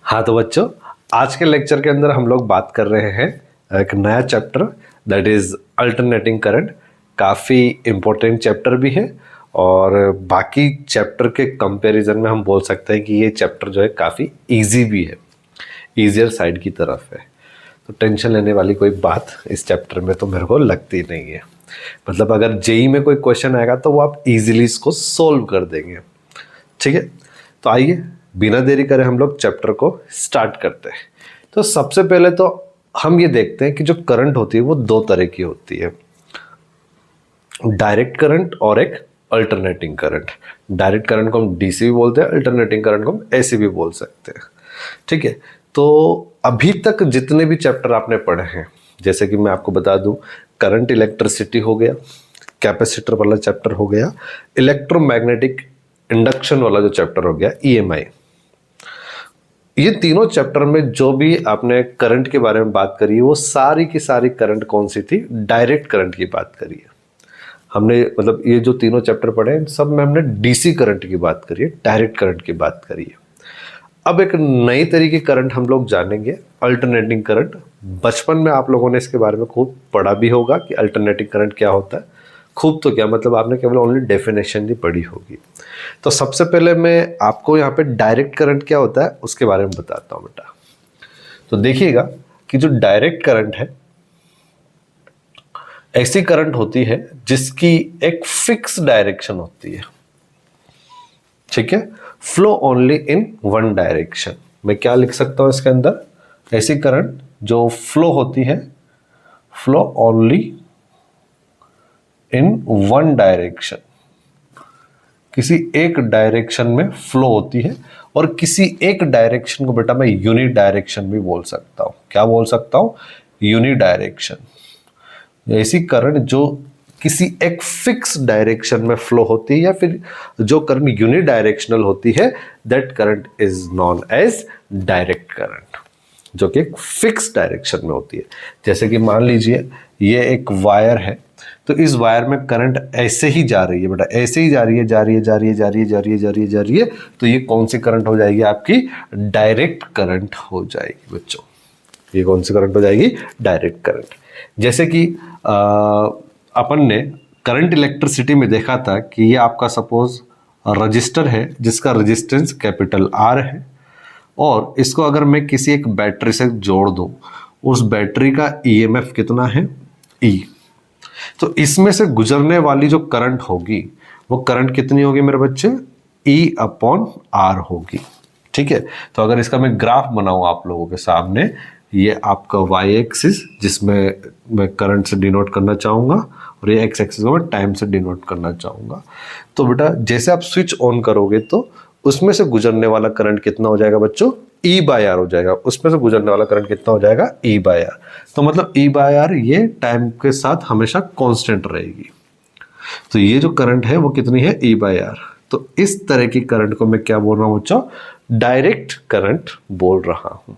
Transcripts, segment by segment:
हाँ तो बच्चों, आज के लेक्चर के अंदर हम लोग बात कर रहे हैं एक नया chapter that is alternating current. काफ़ी इम्पोर्टेंट चैप्टर भी है और बाकी चैप्टर के कंपैरिजन में हम बोल सकते हैं कि ये चैप्टर जो है काफ़ी इजी भी है, ईजियर साइड की तरफ है। तो टेंशन लेने वाली कोई बात इस चैप्टर में तो मेरे को लगती नहीं है। मतलब अगर जेई में कोई क्वेश्चन आएगा तो वो आप इजीली इसको सोल्व कर देंगे। ठीक है, तो आइए बिना देरी करे हम लोग चैप्टर को स्टार्ट करते हैं। तो सबसे पहले तो हम ये देखते हैं कि जो करंट होती है वो दो तरह की होती है, डायरेक्ट करंट और एक अल्टरनेटिंग करंट। डायरेक्ट करंट को हम डीसी भी बोलते हैं, अल्टरनेटिंग करंट को हम एसी भी बोल सकते हैं। ठीक है, तो अभी तक जितने भी चैप्टर आपने पढ़े हैं, जैसे कि मैं आपको बता दूं, करंट इलेक्ट्रिसिटी हो गया, कैपेसिटर वाला चैप्टर हो गया, इलेक्ट्रोमैग्नेटिक इंडक्शन वाला जो चैप्टर हो गया ईएमआई, ये तीनों चैप्टर में जो भी आपने करंट के बारे में बात करी है वो सारी की सारी करंट कौन सी थी? डायरेक्ट करंट की बात करी है हमने। मतलब ये जो तीनों चैप्टर पढ़े हैं सब में हमने डीसी करंट की बात करी है, डायरेक्ट करंट की बात करी है। अब एक नई तरीके करंट हम लोग जानेंगे, अल्टरनेटिंग करंट। बचपन में आप लोगों ने इसके बारे में खूब पढ़ा भी होगा कि अल्टरनेटिंग करंट क्या होता है। खूब तो क्या, मतलब आपने केवल ओनली डेफिनेशन ही पढ़ी होगी। तो सबसे पहले मैं आपको यहाँ पे डायरेक्ट करंट क्या होता है उसके बारे में बताता हूँ बेटा। तो देखिएगा कि जो डायरेक्ट करंट है ऐसी करंट होती है जिसकी एक फिक्स डायरेक्शन होती है। ठीक है, flow only in one direction. मैं क्या लिख सकता हूं इसके अंदर? ऐसी करंट जो फ्लो होती है, flow only in one direction, किसी एक डायरेक्शन में फ्लो होती है। और किसी एक डायरेक्शन को बेटा मैं यूनि डायरेक्शन भी बोल सकता हूं। क्या बोल सकता हूं? Uni direction. ऐसी करंट जो किसी एक फिक्स डायरेक्शन में फ्लो होती है या फिर जो करंट यूनि डायरेक्शनल होती है, that current is known as direct current, जो कि एक फिक्स डायरेक्शन में होती है। जैसे कि मान लीजिए ये एक वायर है, तो इस वायर में करंट ऐसे ही जा रही है बेटा, ऐसे ही जा रही है, जा रही है, जा रही है, जा रही है, जा रही है, जा रही है, जा रही है। तो ये कौन सी करंट हो जाएगी? आपकी डायरेक्ट करंट हो जाएगी बच्चों। ये कौन सी करंट हो जाएगी? Direct current. जैसे कि अपन ने करंट इलेक्ट्रिसिटी में देखा था कि ये आपका सपोज रजिस्टर है जिसका रेजिस्टेंस कैपिटल आर है, और इसको अगर मैं किसी एक बैटरी से जोड़ दूं, उस बैटरी का ईएमएफ कितना है? ई। तो इसमें से गुजरने वाली जो करंट होगी वो करंट कितनी होगी मेरे बच्चे? ई अपॉन आर होगी। ठीक है, तो अगर इसका मैं ग्राफ बनाऊं आप लोगों के सामने, ये आपका वाई एक्सिस जिसमें मैं करंट से डिनोट करना चाहूंगा, और ये एक्स एक्सिस को मैं टाइम से डिनोट करना चाहूंगा। तो बेटा जैसे आप स्विच ऑन करोगे तो उसमें से गुजरने वाला करंट कितना हो जाएगा बच्चों? ई बाय आर हो जाएगा। उसमें से गुजरने वाला करंट कितना हो जाएगा? E by R. तो मतलब ई बाय आर ये टाइम के साथ हमेशा कांस्टेंट रहेगी। तो ये जो करंट है वो कितनी है? E by R. तो इस तरह की करंट को मैं क्या बोल रहा हूं बच्चों? डायरेक्ट करंट बोल रहा हूं।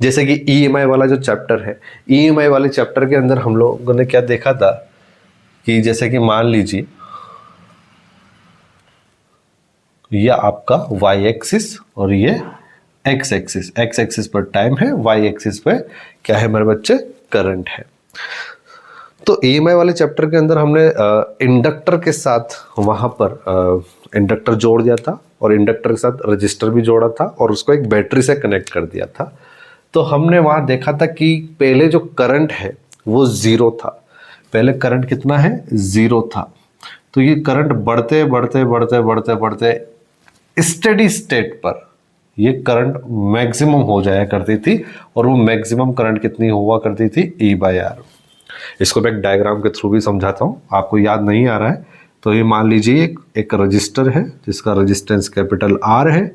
जैसे कि ईएमआई वाला जो चैप्टर है, ईएमआई वाले चैप्टर के अंदर हम लोगों ने क्या देखा था कि जैसे कि मान लीजिए ये आपका वाई एक्सिस और ये एक्स एक्सिस। एक्स एक्सिस पर टाइम है, वाई एक्सिस पे क्या है मेरे बच्चे? करंट है। तो ईएमआई वाले चैप्टर के अंदर हमने इंडक्टर के साथ वहां पर इंडक्टर जोड़ दिया था, और इंडक्टर के साथ रजिस्टर भी जोड़ा था, और उसको एक बैटरी से कनेक्ट कर दिया था। तो हमने वहां देखा था कि पहले जो करंट है वो जीरो था। पहले करंट कितना है? जीरो था। तो ये करंट बढ़ते बढ़ते बढ़ते बढ़ते बढ़ते स्टेडी स्टेट पर ये करंट मैक्सिमम हो जाया करती थी, और वो मैक्सिमम करंट कितनी हुआ करती थी? E by R. इसको मैं एक डायग्राम के थ्रू भी समझाता हूँ, आपको याद नहीं आ रहा है तो ये मान लीजिए एक रजिस्टर है जिसका रेजिस्टेंस कैपिटल आर है,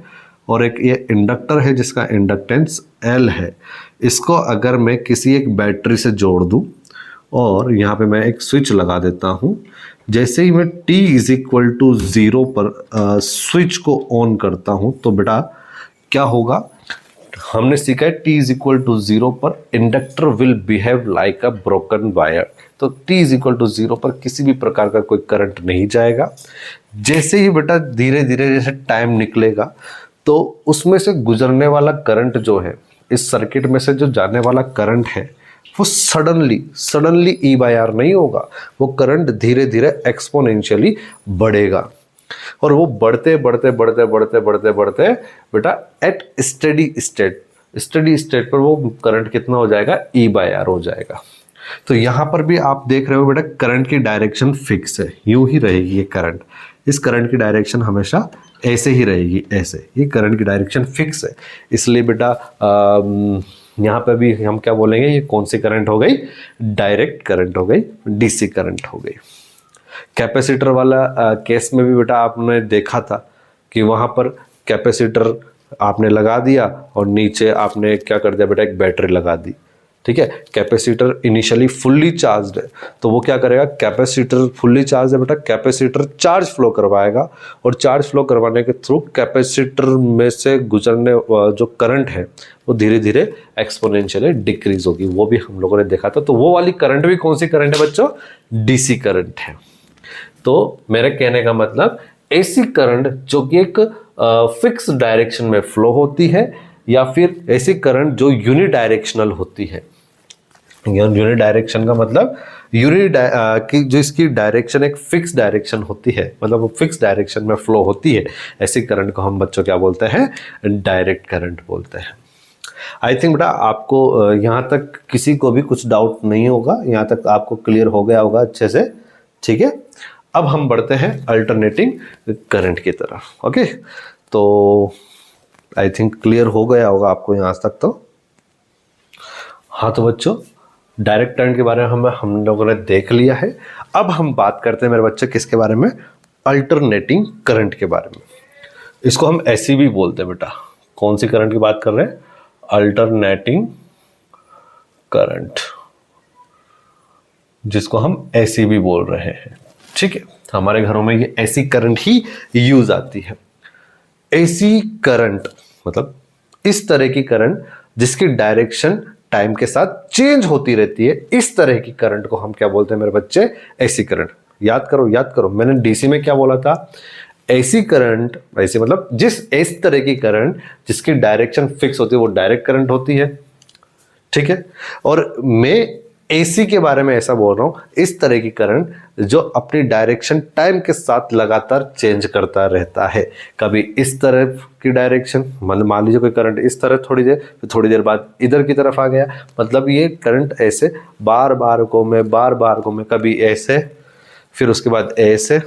और एक ये इंडक्टर है जिसका इंडक्टेंस एल है। इसको अगर मैं किसी एक बैटरी से जोड़ दूं और यहाँ पे मैं एक स्विच लगा देता हूँ, जैसे ही मैं t इज इक्वल टू 0 पर स्विच को ऑन करता हूँ तो बेटा क्या होगा? हमने सीखा है t इज इक्वल टू 0 पर inductor will behave like a broken wire. तो t इज इक्वल टू 0 पर किसी भी प्रकार का कोई करंट नहीं जाएगा। जैसे ही बेटा धीरे धीरे जैसे टाइम निकलेगा तो उसमें से गुजरने वाला करंट जो है, इस सर्किट में से जो जाने वाला करंट है, वो सडनली ई बाई आर नहीं होगा। वो करंट धीरे धीरे एक्सपोनेंशियली बढ़ेगा, और वो बढ़ते बढ़ते बढ़ते बढ़ते बढ़ते बढ़ते बेटा एट स्टेडी स्टेट पर वो करंट कितना हो जाएगा, ई बाई आर हो जाएगा। तो यहां पर भी आप देख रहे हो बेटा करंट की डायरेक्शन फिक्स है, यूं ही रहेगी ये करंट, इस करंट की डायरेक्शन हमेशा ऐसे ही रहेगी, ऐसे, ये करंट की डायरेक्शन फिक्स है। इसलिए बेटा यहाँ पे भी हम क्या बोलेंगे, ये कौन सी करंट हो गई, डायरेक्ट करंट हो गई, डीसी करंट हो गई। कैपेसिटर वाला केस में भी बेटा आपने देखा था कि वहां पर कैपेसिटर आपने लगा दिया और नीचे आपने क्या कर दिया बेटा, एक बैटरी लगा दी, ठीक है। कैपेसिटर इनिशियली फुल्ली चार्ज्ड है, तो वो क्या करेगा, कैपेसिटर फुल्ली चार्ज है बेटा, कैपेसिटर चार्ज फ्लो करवाएगा, और चार्ज फ्लो करवाने के थ्रू कैपेसिटर में से गुजरने जो करंट है वो धीरे धीरे एक्सपोनेंशियली डिक्रीज होगी। वो भी हम लोगों ने देखा था। तो वो वाली करंट भी कौन सी करंट है बच्चों, डीसी करंट है। तो मेरे कहने का मतलब ऐसी करंट जो कि एक फिक्स डायरेक्शन में फ्लो होती है, या फिर ऐसी करंट जो यूनिडायरेक्शनल होती है। यूनिडायरेक्शन का मतलब कि जो इसकी डायरेक्शन एक फिक्स डायरेक्शन होती है, मतलब वो फिक्स डायरेक्शन में फ्लो होती है, ऐसी करंट को हम बच्चों क्या बोलते हैं, डायरेक्ट करंट बोलते हैं। आई थिंक बेटा आपको यहाँ तक किसी को भी कुछ डाउट नहीं होगा, यहाँ तक आपको क्लियर हो गया होगा अच्छे से, ठीक है। अब हम बढ़ते हैं अल्टरनेटिंग करंट की तरफ। ओके, तो आई थिंक क्लियर हो गया होगा आपको यहाँ तक तो। हाँ तो बच्चों, डायरेक्ट करंट के बारे में हम लोगों ने देख लिया है। अब हम बात करते हैं मेरे बच्चे किसके बारे में, अल्टरनेटिंग करंट के बारे में। इसको हम ऐसी भी बोलते हैं बेटा। कौन सी करंट की बात कर रहे हैं, अल्टरनेटिंग करंट, जिसको हम ऐसी भी बोल रहे हैं, ठीक है। हमारे घरों में ये ऐसी करंट ही यूज आती है। ऐसी करंट मतलब इस तरह की करंट जिसकी डायरेक्शन टाइम के साथ चेंज होती रहती है, इस तरह की करंट को हम क्या बोलते हैं मेरे बच्चे, ऐसी करंट। याद करो मैंने डीसी में क्या बोला था, ऐसी करंट, ऐसी मतलब इस तरह की करंट जिसकी डायरेक्शन फिक्स होती है वो डायरेक्ट करंट होती है, ठीक है। और मैं एसी के बारे में ऐसा बोल रहा हूं, इस तरह की करंट जो अपनी डायरेक्शन टाइम के साथ लगातार चेंज करता रहता है। कभी इस तरफ की डायरेक्शन, मान लीजिए कोई करंट इस तरह थोड़ी देर बाद इधर की तरफ आ गया, मतलब ये करंट ऐसे बार बार को में कभी ऐसे, फिर उसके बाद ऐसे,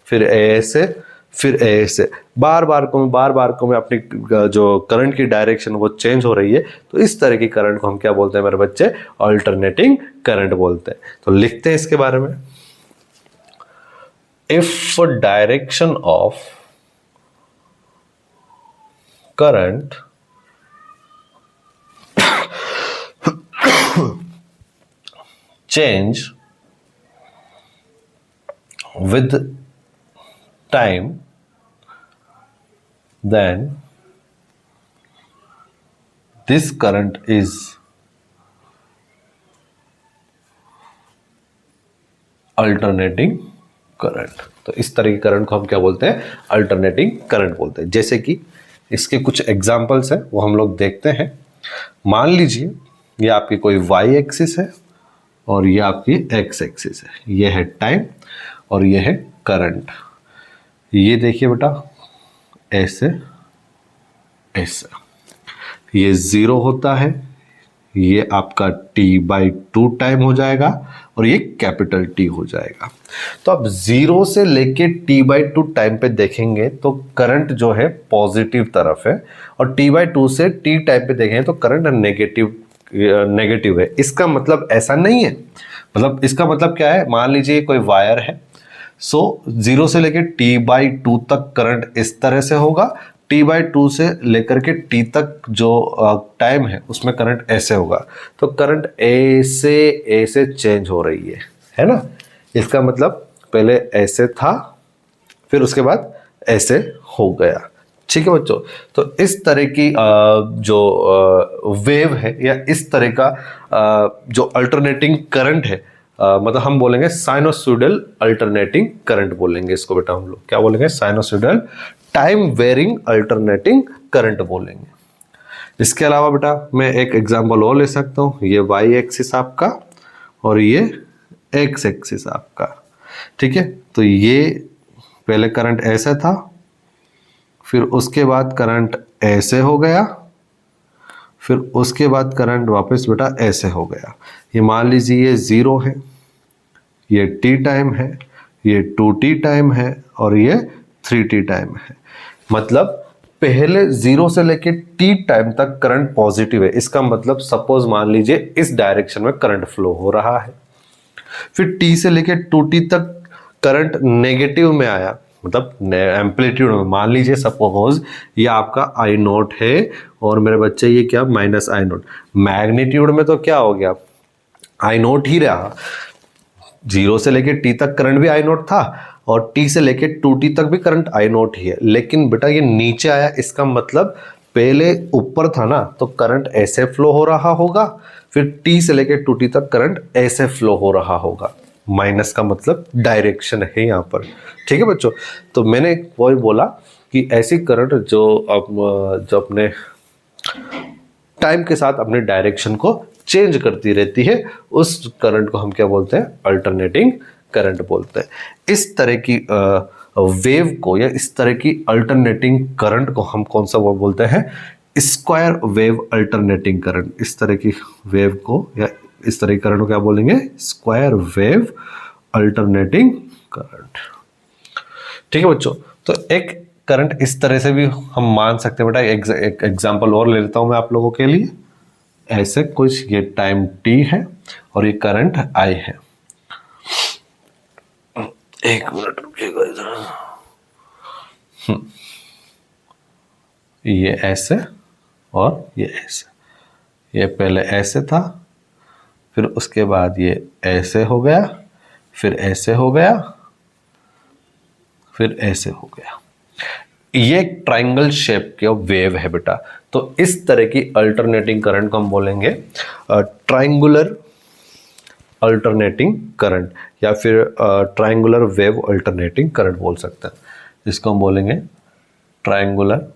फिर ऐसे, फिर ऐसे, बार बार को में अपनी जो करंट की डायरेक्शन वो चेंज हो रही है। तो इस तरह की करंट को हम क्या बोलते हैं मेरे बच्चे, अल्टरनेटिंग करंट बोलते हैं। तो लिखते हैं इसके बारे में, if direction of current change with time, then this current is alternating current. तो इस तरह की करंट को हम क्या बोलते हैं, अल्टरनेटिंग करंट बोलते हैं। जैसे कि इसके कुछ एग्जांपल्स हैं वो हम लोग देखते हैं। मान लीजिए ये आपकी कोई y एक्सिस है और ये आपकी x एक्सिस है, ये है टाइम और ये है करंट। ये देखिए बेटा ऐसे ऐसे, ये 0 होता है, ये आपका t/2 टाइम हो जाएगा और ये कैपिटल T हो जाएगा। तो अब 0 से लेके t/2 टाइम पे देखेंगे तो करंट जो है पॉजिटिव तरफ है, और t/2 से t टाइम पे देखेंगे तो करंट नेगेटिव है। इसका मतलब ऐसा नहीं है, मतलब इसका मतलब क्या है, मान लीजिए कोई वायर है, सो 0 से लेके t/2 तक करंट इस तरह से होगा, t/2 से लेकर के t तक जो टाइम है उसमें करंट ऐसे होगा। तो करंट ऐसे ऐसे चेंज हो रही है ना। इसका मतलब पहले ऐसे था, फिर उसके बाद ऐसे हो गया, ठीक है बच्चों। तो इस तरह की जो वेव है या इस तरह का जो अल्टरनेटिंग करंट है, मतलब हम बोलेंगे साइनोसॉइडल अल्टरनेटिंग करंट बोलेंगे इसको बेटा। हम लोग क्या बोलेंगे, sinusoidal time varying alternating current बोलेंगे। इसके अलावा बेटा मैं एक एग्जांपल और ले सकता हूँ, ये वाई एक्सिस आपका और ये एक्स एक्सिस आपका, ठीक है। तो ये पहले करंट ऐसे था, फिर उसके बाद करंट ऐसे हो गया, फिर उसके बाद करंट वापस बेटा ऐसे हो गया। ये मान लीजिए ये 0 है, ये t टाइम है, ये 2t टाइम है और ये 3t टाइम है। मतलब पहले 0 से लेके t टाइम तक करंट पॉजिटिव है। इसका मतलब सपोज मान लीजिए इस डायरेक्शन में करंट फ्लो हो रहा है, फिर t से लेके 2t तक करंट नेगेटिव में आया, मतलब एम्पलीट्यूड में। मान लीजिए सपोज ये आपका आई नोट है और मेरे बच्चे ये क्या माइनस आई नोट। मैग्नीट्यूड में तो क्या हो गया, आई नोट ही रहा। 0 से लेके t तक करंट भी आई नोट था और t से लेके 2t तक भी करंट आई नोट ही है। लेकिन बेटा ये नीचे आया, इसका मतलब पहले ऊपर था ना, तो करंट ऐसे फ्लो हो रहा होगा, फिर t से लेके 2t तक करंट ऐसे फ्लो हो रहा होगा। माइनस का मतलब डायरेक्शन है यहाँ पर, ठीक है बच्चों। तो मैंने वही बोला कि ऐसी करंट जो अपने टाइम के साथ अपने डायरेक्शन को चेंज करती रहती है, उस करंट को हम क्या बोलते हैं, अल्टरनेटिंग करंट बोलते हैं। इस तरह की वेव को या इस तरह की अल्टरनेटिंग करंट को हम कौन सा वो बोलते हैं, स्क्वायर वेव अल्टरनेटिंग करंट। इस तरह की वेव को या इस तरह की करंट को क्या बोलेंगे, स्क्वायर वेव अल्टरनेटिंग करंट, ठीक है बच्चों। तो एक करंट इस तरह से भी हम मान सकते हैं बेटा। एक एग्जांपल और ले लेता हूं मैं आप लोगों के लिए। ऐसे कुछ ये टाइम t है और ये करंट I है। एक मिनट रुकिएगा इधर। ये ऐसे और ये ऐसे। ये पहले ऐसे था, फिर उसके बाद ये ऐसे हो गया, फिर ऐसे हो गया, फिर ऐसे हो गया। ये एक ट्राइंगल शेप का वेव है बेटा। तो इस तरह की अल्टरनेटिंग करंट को हम बोलेंगे ट्राइंगुलर अल्टरनेटिंग करंट या फिर ट्राइंगुलर वेव अल्टरनेटिंग करंट बोल सकते हैं। इसको हम बोलेंगे ट्राइंगुलर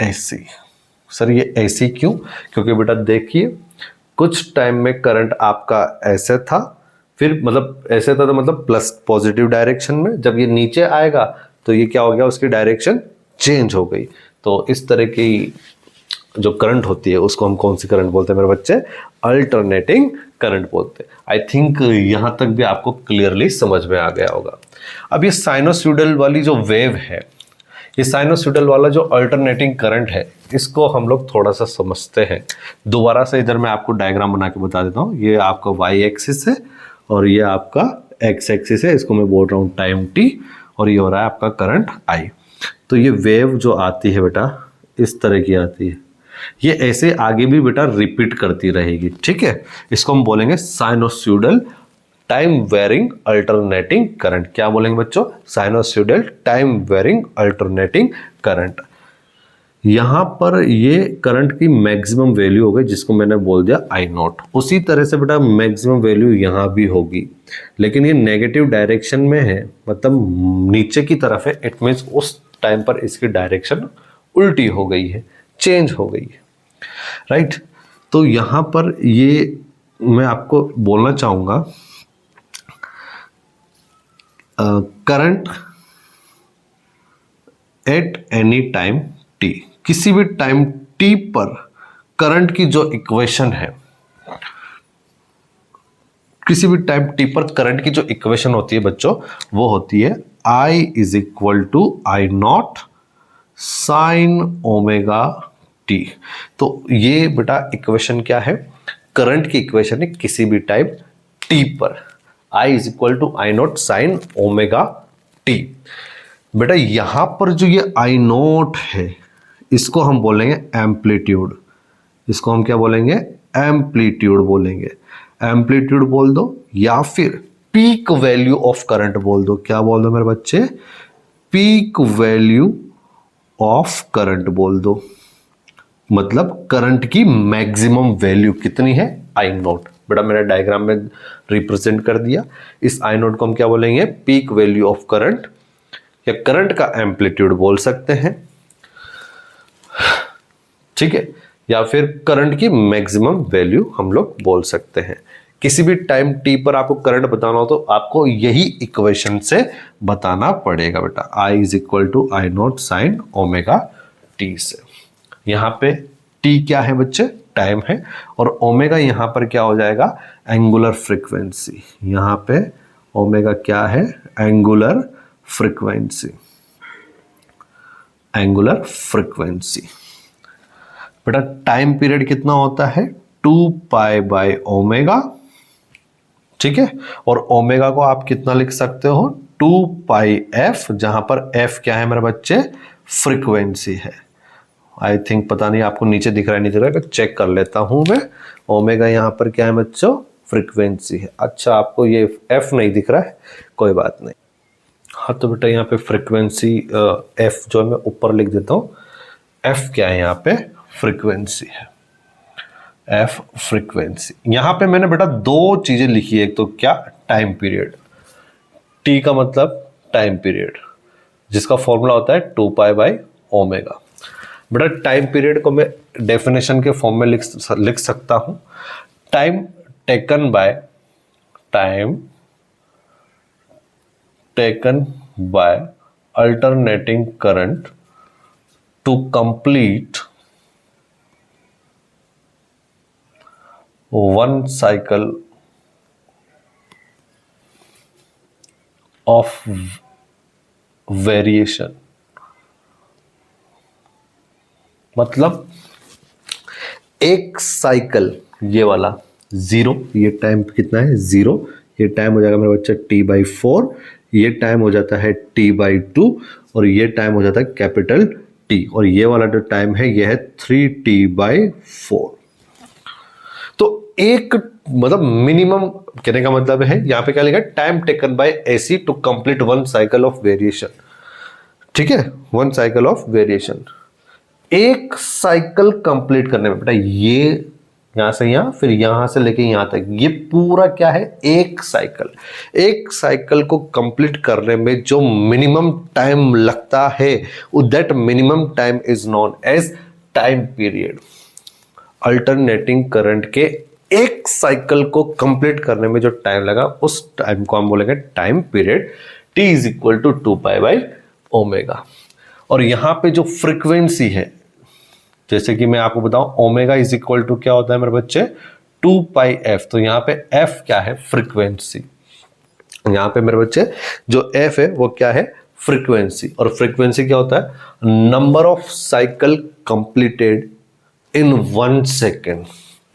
एसी। सर ये एसी क्यों? क्योंकि बेटा देखिए कुछ टाइम में करंट आपका ऐसे था, फिर मतलब ऐसे था तो मतलब प्लस पॉजिटिव डायरेक्शन में, जब ये नीचे आएगा तो ये क्या हो गया, उसकी डायरेक्शन चेंज हो गई। तो इस तरह की जो करंट होती है उसको हम कौन सी करंट बोलते हैं मेरे बच्चे, अल्टरनेटिंग करंट बोलते हैं। आई थिंक यहां तक भी आपको क्लियरली समझ में आ गया होगा। अब ये साइनोसॉइडल वाली जो वेव है, ये साइनोसॉइडल वाला जो अल्टरनेटिंग करंट है, इसको हम लोग थोड़ा सा समझते हैं। दोबारा से इधर मैं आपको डायग्राम बना के बता देता हूँ। ये आपका वाई एक्सिस है और ये आपका एक्स एक्सिस है, इसको मैं बोल रहा हूँ टाइम t, और ये हो रहा है आपका करंट I। तो ये वेव जो आती है बेटा इस तरह की आती है, ये ऐसे आगे भी बेटा रिपीट करती रहेगी, ठीक है। इसको हम बोलेंगे sinusoidal time varying alternating current. क्या बोलेंगे बच्चों, sinusoidal time varying alternating current. यहां पर ये करंट की मैक्सिमम वैल्यू हो गई, जिसको मैंने बोल दिया आई नॉट। उसी तरह से बेटा मैक्सिमम वैल्यू यहां भी होगी, लेकिन ये नेगेटिव डायरेक्शन में है, मतलब नीचे की तरफ है। इट मीन्स उस टाइम पर इसकी डायरेक्शन उल्टी हो गई है, चेंज हो गई है, राइट। तो यहां पर ये मैं आपको बोलना चाहूंगा current at any time t, किसी भी टाइम t पर करंट की जो इक्वेशन है, किसी भी टाइम t पर करंट की जो इक्वेशन होती है बच्चों, वो होती है I is equal to I not sine omega t। तो ये बेटा इक्वेशन क्या है, करंट की इक्वेशन है किसी भी टाइम t पर। I is equal to I not sine omega t। बेटा यहां पर जो ये आई नोट है, इसको हम बोलेंगे एम्पलीट्यूड। इसको हम क्या बोलेंगे, एम्पलीट्यूड बोलेंगे। एम्पलीट्यूड बोल दो या फिर पीक वैल्यू ऑफ करंट बोल दो। क्या बोल दो मेरे बच्चे, पीक वैल्यू ऑफ करंट बोल दो। मतलब करंट की मैक्सिमम वैल्यू कितनी है, आई नोट। बेटा मैंने डायग्राम में रिप्रेजेंट कर दिया। इस आई नोट को हम क्या बोलेंगे, पीक वैल्यू ऑफ करंट या करंट का एम्पलीट्यूड बोल सकते हैं, ठीक है, या फिर करंट की मैक्सिमम वैल्यू हम लोग बोल सकते हैं। किसी भी टाइम टी पर आपको करंट बताना हो तो आपको यही इक्वेशन से बताना पड़ेगा बेटा, I is equal to I not sine omega T से। यहाँ पे टी क्या है बच्चे, टाइम है, और ओमेगा यहाँ पर क्या हो जाएगा, एंगुलर फ्रीक्वेंसी। यहाँ पे ओमेगा क्या है, एंगुलर फ्रीक्वेंसी, एंगुलर फ्रीक्वेंसी। बेटा टाइम पीरियड कितना होता है, 2 पाई बाय ओमेगा, ठीक है, और ओमेगा को आप कितना लिख सकते हो, 2 पाई एफ, जहां पर एफ क्या है मेरे बच्चे, फ्रीक्वेंसी है। आई थिंक पता नहीं आपको नीचे दिख रहा है नहीं दिख रहा है, चेक कर लेता हूं मैं। ओमेगा यहां पर क्या है बच्चों, फ्रीक्वेंसी है। अच्छा आपको ये एफ नहीं दिख रहा है, कोई बात नहीं। हाँ तो बेटा यहाँ पे फ्रीक्वेंसी एफ जो है मैं ऊपर लिख देता हूँ, एफ क्या है यहाँ पे, फ्रीक्वेंसी है, एफ फ्रीक्वेंसी। यहां पे मैंने बेटा दो चीजें लिखी है, एक तो क्या, टाइम पीरियड, टी का मतलब टाइम पीरियड, जिसका फॉर्मूला होता है 2 पाई बाय ओमेगा। बेटा टाइम पीरियड को मैं डेफिनेशन के फॉर्म में लिख सकता हूं, time taken by, time taken by alternating current to complete one cycle of variation। मतलब एक साइकिल ये वाला जीरो, ये टाइम कितना है जीरो, ये टाइम हो जाएगा मेरा बच्चा t/4, ये टाइम हो जाता है t/2, और ये टाइम हो जाता है कैपिटल T, और ये वाला जो टाइम है ये है 3t/4। तो एक मतलब मिनिमम कहने का मतलब है, यहां पे क्या लिखा है, time taken by AC to complete one cycle of variation, ठीक है, वन साइकिल ऑफ वेरिएशन। एक साइकिल कंप्लीट करने में बेटा ये यहां से यहां, फिर यहां से लेके यहां तक, ये पूरा क्या है, एक साइकिल। एक साइकिल को कंप्लीट करने में जो मिनिमम टाइम लगता है, that minimum time is known as time period. Alternating current के एक साइकिल को कंप्लीट करने में जो टाइम लगा, उस टाइम को हम बोलेंगे time period. T is equal to 2 pi by omega. और यहां पे जो फ्रीक्वेंसी है, जैसे कि मैं आपको बताऊं, ओमेगा इज इक्वल टू क्या होता है मेरे बच्चे, 2 पाई एफ। तो यहां पे एफ क्या है, फ्रीक्वेंसी। यहां पे मेरे बच्चे जो एफ है वो क्या है, फ्रीक्वेंसी। और फ्रीक्वेंसी क्या होता है, number of cycle completed in 1 second.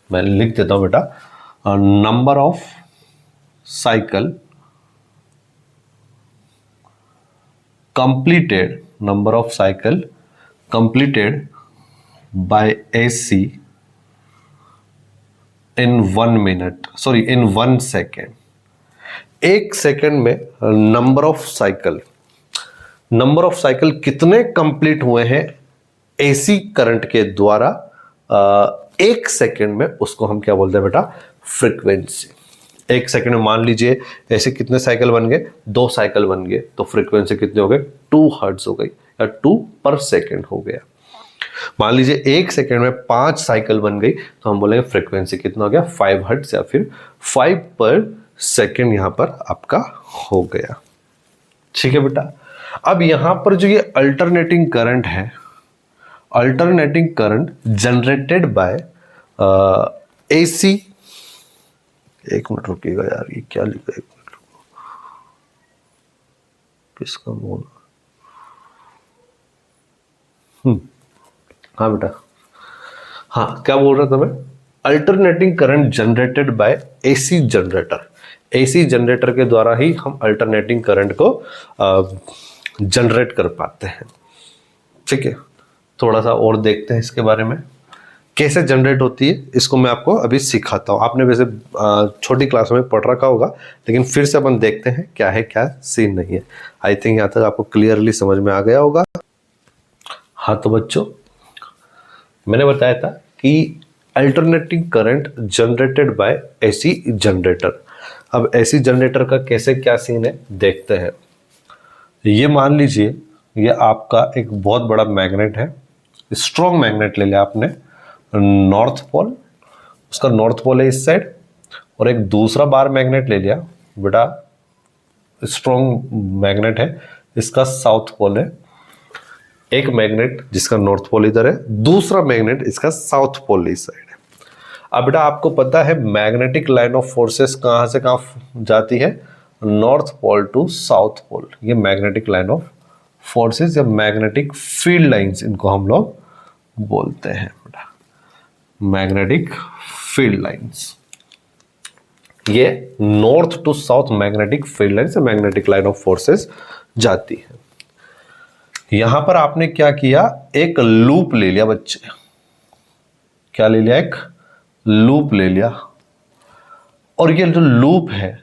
मैं लिख देता हूं बेटा, number of cycle completed, number of cycle completed by AC in 1 minute, sorry in 1 second. एक सेकेंड में number of cycle, number of cycle कितने कंप्लीट हुए हैं AC करंट के द्वारा एक सेकेंड में, उसको हम क्या बोलते हैं बेटा, फ्रीक्वेंसी। एक सेकेंड में मान लीजिए ऐसे कितने साइकिल बन गए, 2 साइकिल बन गए, तो फ्रीक्वेंसी कितने हो गए, 2 हर्ट्ज हो गई, या 2 पर सेकेंड हो गया। मान लीजिए एक सेकेंड में 5 साइकिल बन गई, तो हम बोलेंगे फ्रीक्वेंसी कितना हो गया, 5 हर्ट्ज, या फिर 5 पर सेकेंड यहां पर आपका हो गया। ठीक है बेटा। अब यहां पर जो ये अल्टरनेटिंग करंट है, alternating current generated by AC, एक मिनट रुकिएगा यार, ये क्या लिखा है, एक मिनट किसका बोल, हाँ बेटा, हाँ क्या बोल रहा था मैं, alternating current generated by AC generator. AC generator के द्वारा ही हम अल्टरनेटिंग करंट को जनरेट कर पाते हैं। ठीक है, थोड़ा सा और देखते हैं इसके बारे में, कैसे जनरेट होती है, इसको मैं आपको अभी सिखाता हूँ। आपने वैसे छोटी क्लास में पढ़ रखा होगा, लेकिन फिर से अपन देखते हैं क्या है क्या सीन नहीं है। आई थिंक यहाँ तक आपको क्लियरली समझ में आ गया होगा। हाँ तो बच्चों, मैंने बताया था कि alternating current generated by AC generator. अब AC जनरेटर का कैसे क्या सीन है देखते हैं। ये मान लीजिए ये आपका एक बहुत बड़ा मैग्नेट है, स्ट्रॉन्ग मैग्नेट ले लिया आपने, नॉर्थ पोल, उसका नॉर्थ पोल है इस साइड, और एक दूसरा बार मैग्नेट ले लिया बेटा, स्ट्रॉन्ग मैग्नेट है, इसका साउथ पोल है। एक मैग्नेट जिसका नॉर्थ पोल इधर है, दूसरा मैग्नेट इसका साउथ पोल इस साइड है। अब बेटा आपको पता है मैग्नेटिक लाइन ऑफ फोर्सेस कहां से कहां जाती है, north pole to south pole. ये मैग्नेटिक लाइन ऑफ फोर्सेस या मैग्नेटिक फील्ड लाइंस इनको हम लोग बोलते हैं बेटा, मैग्नेटिक फील्ड लाइंस। ये north to south magnetic field line से मैग्नेटिक लाइन ऑफ फोर्सेस जाती है। यहां पर आपने क्या किया, एक लूप ले लिया बच्चे, क्या ले लिया, एक लूप ले लिया, और ये जो लूप है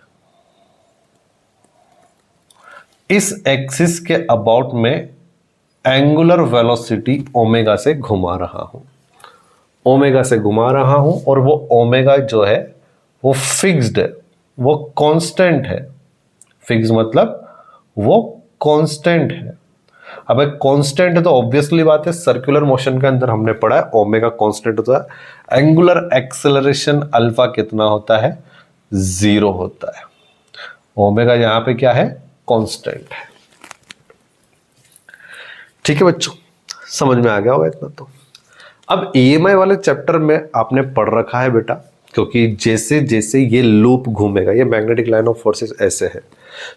इस एक्सिस के अबाउट में एंगुलर वेलोसिटी ओमेगा से घुमा रहा हूं, ओमेगा से घुमा रहा हूं, और वो ओमेगा जो है वो फिक्स्ड है, वो कांस्टेंट है। फिक्स मतलब वो कांस्टेंट है। अब एक कांस्टेंट है तो ऑब्वियसली बात है, सर्कुलर मोशन के अंदर हमने पढ़ा है ओमेगा कांस्टेंट होता है, एंगुलर एक्सेलरेशन अल्फा कितना होता है, 0 होता है। ओमेगा यहां पे क्या है, कांस्टेंट है। ठीक है बच्चों, समझ में आ गया होगा इतना तो। अब ईएमआई वाले चैप्टर में आपने पढ़ रखा है बेटा, क्योंकि जैसे जैसे ये लूप घूमेगा, ये मैग्नेटिक लाइन ऑफ फोर्सेस ऐसे है,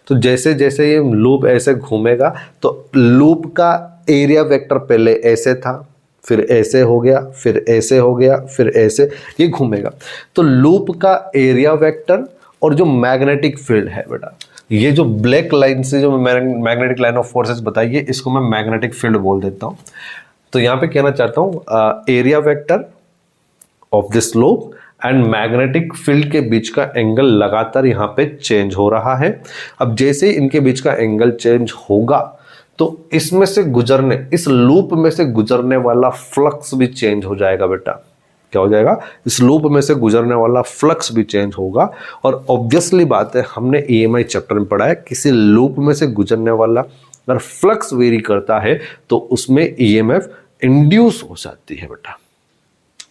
तो जैसे जैसे ये लूप ऐसे घूमेगा तो लूप का एरिया वेक्टर पहले ऐसे था, फिर ऐसे हो गया, फिर ऐसे हो गया, फिर ऐसे, ये घूमेगा। तो लूप का एरिया वेक्टर और जो मैग्नेटिक फील्ड है बेटा, ये जो ब्लैक लाइन से जो मैग्नेटिक लाइन ऑफ फोर्सेस बताई है, इसको मैं मैग्नेटिक फील्ड बोल देता हूं। तो यहां पे कहना चाहता हूं area vector of this loop and magnetic field के बीच का एंगल लगातार यहां पे चेंज हो रहा है। अब जैसे इनके बीच का एंगल चेंज होगा तो इसमें से गुजरने, इस लूप में से गुजरने वाला फ्लक्स भी चेंज हो जाएगा बेटा। क्या हो जाएगा, इस लूप में से गुजरने वाला फ्लक्स भी चेंज होगा। और ऑब्वियसली बात है, हमने ईएमआई चैप्टर में पढ़ा है, किसी लूप में से गुजरने वाला अगर फ्लक्स वेरी करता है तो उसमें ईएमएफ इंड्यूस हो जाती है बेटा।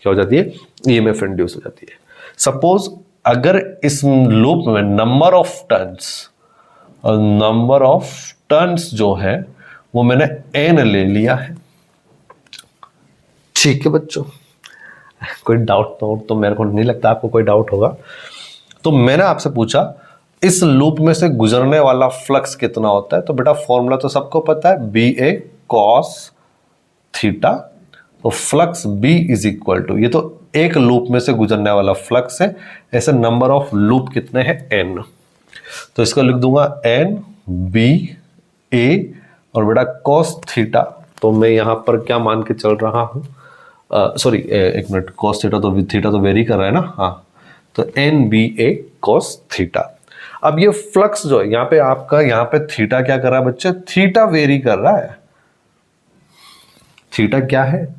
क्या हो जाती है, ईएमएफ इंड्यूस हो जाती है। सपोज अगर इस लूप में नंबर ऑफ टर्न्स जो है वो मैंने n ले लिया है। ठीक है बच्चों, कोई डाउट तो मेरे को नहीं लगता आपको कोई डाउट होगा। तो मैंने आपसे पूछा इस लूप में से गुजरने वाला फ्लक्स कितना होता है, तो बेटा फॉर्मूला तो सबको पता है, BA cos थीटा। तो flux B is equal to, ये तो एक लूप में से गुजरने वाला फ्लक्स है, ऐसे नंबर ऑफ लूप कितने हैं, n। तो इसको लिख दूंगा NBA और बेटा cos थीटा, तो मैं यहां पर क्या मान के चल रहा हूं, सॉरी एक मिनट, cos थीटा तो वेरी कर रहा है ना, हाँ, तो NBA cos थीटा। अब ये फ्लक्स जो है यहाँ पे आपका, यहाँ पे थीटा क्या कर रहा है बच्चे, थीटा वेरी कर रहा है। थीटा क्या है,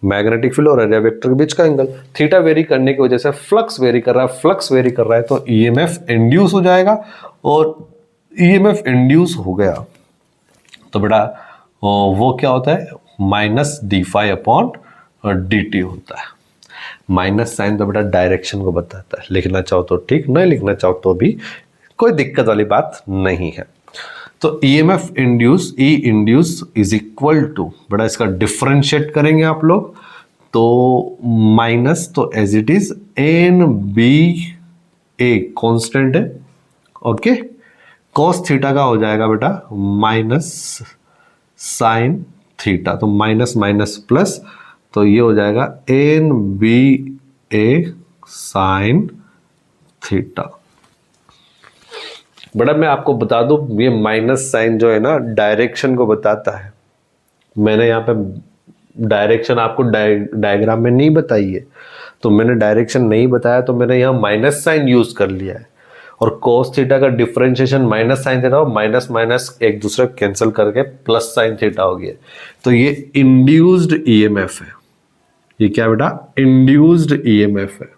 मैग्नेटिक फील्ड और एरिया वेक्टर के बीच का एंगल। थीटा वेरी करने की वजह से फ्लक्स वेरी कर रहा है, फ्लक्स वेरी कर रहा है तो ईएमएफ इंड्यूस हो जाएगा, और ईएमएफ इंड्यूस हो गया तो बेटा वो क्या होता है, माइनस d∅ अपॉन dt होता है। माइनस साइन तो बेटा डायरेक्शन को बताता है, लिखना चाहो तो ठीक, नहीं लिखना चाहो तो भी कोई दिक्कत वाली बात नहीं है। तो EMF induce, E induce is equal to, बड़ा इसका डिफरेंशिएट करेंगे आप लोग तो माइनस, तो as it is NBA constant है, ओके, cos थीटा का हो जाएगा बेटा माइनस साइन थीटा, तो माइनस माइनस प्लस, तो ये हो जाएगा NBA साइन थीटा। बड़ा मैं आपको बता दूं, ये माइनस साइन जो है ना डायरेक्शन को बताता है। मैंने यहाँ पे डायरेक्शन आपको डायग्राम में नहीं बताई है, तो मैंने डायरेक्शन नहीं बताया तो मैंने यहाँ माइनस साइन यूज कर लिया है। और cos थीटा का differentiation minus sine theta, minus minus एक दूसरे कैंसिल करके प्लस साइन थीटा हो गया। तो ये इंड्यूस्ड ईएमएफ है, ये क्या बेटा, इंड्यूस्ड ईएमएफ है।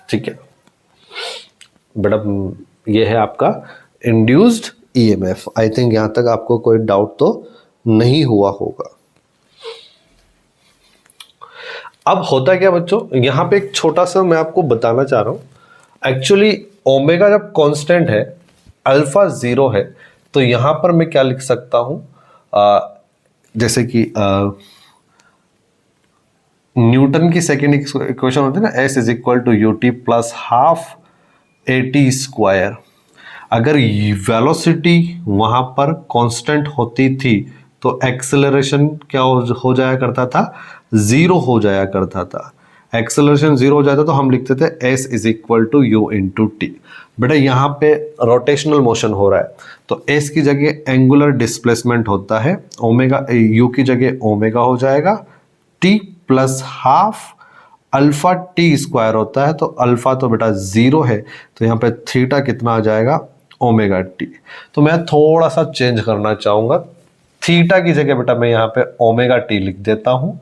ठीक है बेटा, ये है आपका इंड्यूस्ड ईएमएफ। आई थिंक यहां तक आपको कोई डाउट तो नहीं हुआ होगा। अब होता क्या बच्चों, यहां पे एक छोटा सा मैं आपको बताना चाह रहा हूं। एक्चुअली ओमेगा जब कांस्टेंट है, अल्फा 0 है, तो यहां पर मैं क्या लिख सकता हूं, जैसे कि न्यूटन की सेकेंड इक्वेशन होती है ना, S is equal to U T plus half A T square. अगर वेलोसिटी वहां पर कांस्टेंट होती थी तो एक्सेलरेशन क्या हो जाया करता था, 0 हो जाया करता था। एक्सेलरेशन 0 हो जाता तो हम लिखते थे S is equal to U into T. बेटा यहाँ पे रोटेशनल मोशन हो रहा है तो एस की जगह एंगुलर डिस्प्लेसमेंट होता है, ओमेगा यू की जगह ओमेगा हो जाएगा, T plus half alpha T square होता है। तो अल्फा तो बेटा 0 है, तो यहाँ पे थीटा कितना आ जाएगा, ओमेगा टी। तो मैं थोड़ा सा चेंज करना चाहूंगा, थीटा की जगह बेटा मैं यहाँ पे ओमेगा टी लिख देता हूं,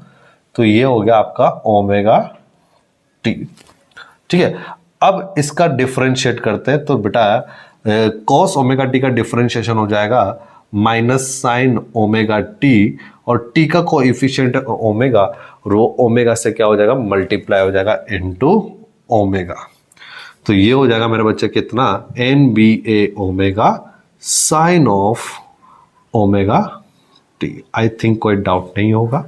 तो ये हो गया आपका ओमेगा टी। ठीक है, अब इसका डिफरेंशिएट करते हैं, तो बेटा कॉस ओमेगा टी का डिफरेंशिएशन हो जाएगा माइनस साइन ओमेगा टी, और टी का कोएफिशिएंट ओमेगा, रो ओमेगा से क्या हो जाएगा, मल्टीप्लाई हो जाएगा इनटू ओमेगा। तो ये हो जाएगा मेरे बच्चे कितना, N B A omega sine of omega T. I think कोई डाउट नहीं होगा।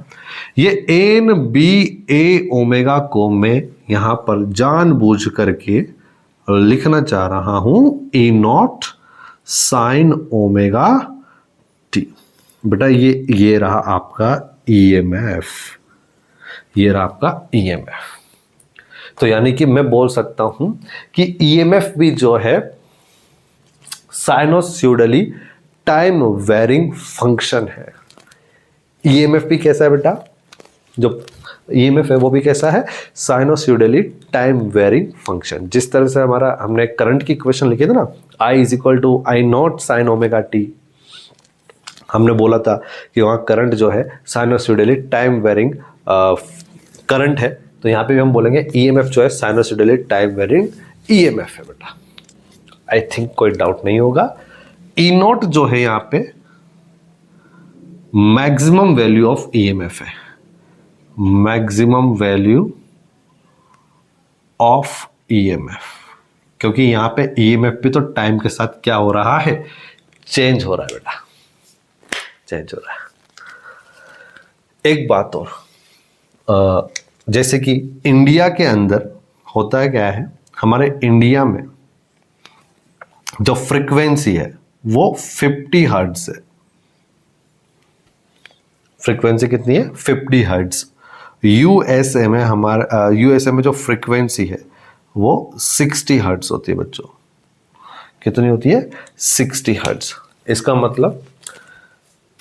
ये एन बी ए ओमेगा को मैं यहां पर जानबूझ करके लिखना चाह रहा हूं ए नॉट साइन ओमेगा टी। बेटा ये रहा आपका ईएमएफ, ये रहा आपका ईएमएफ। तो यानी कि मैं बोल सकता हूं कि ईएमएफ भी जो है साइनोसॉइडली टाइम वेरिंग फंक्शन है। ईएमएफ भी कैसा है बेटा, जो ईएमएफ है वो भी कैसा है, साइनोसॉइडली टाइम वेरिंग फंक्शन। जिस तरह से हमने करंट की इक्वेशन लिखी थी ना, I is equal to I not sine omega t, हमने बोला था कि वहाँ करंट जो है साइनोसॉइडली टाइम वेरिंग करंट है, तो यहाँ पे भी हम बोलेंगे ईएमएफ जो है साइनोसॉइडली टाइम वेरिंग ईएमएफ है बेटा। आई थिंक कोई डाउट नहीं होगा। ई नॉट जो है यहाँ पे मैक्सिमम वैल्यू ऑफ ईएमएफ है, मैक्सिमम वैल्यू ऑफ ईएमएफ, क्योंकि यहाँ पे ईएमएफ भी तो टाइम के साथ क्या हो रहा है, चेंज हो रहा है बेटा, चेंज हो रहा है। एक बात और, जैसे कि इंडिया के अंदर होता है क्या है, हमारे इंडिया में जो फ्रीक्वेंसी है वो 50 हर्ट्ज है। फ्रीक्वेंसी कितनी है, 50 हर्ट्ज। यूएसए में यूएसए में जो फ्रीक्वेंसी है वो 60 हर्ट्ज होती है बच्चों। कितनी होती है, 60 हर्ट्ज। इसका मतलब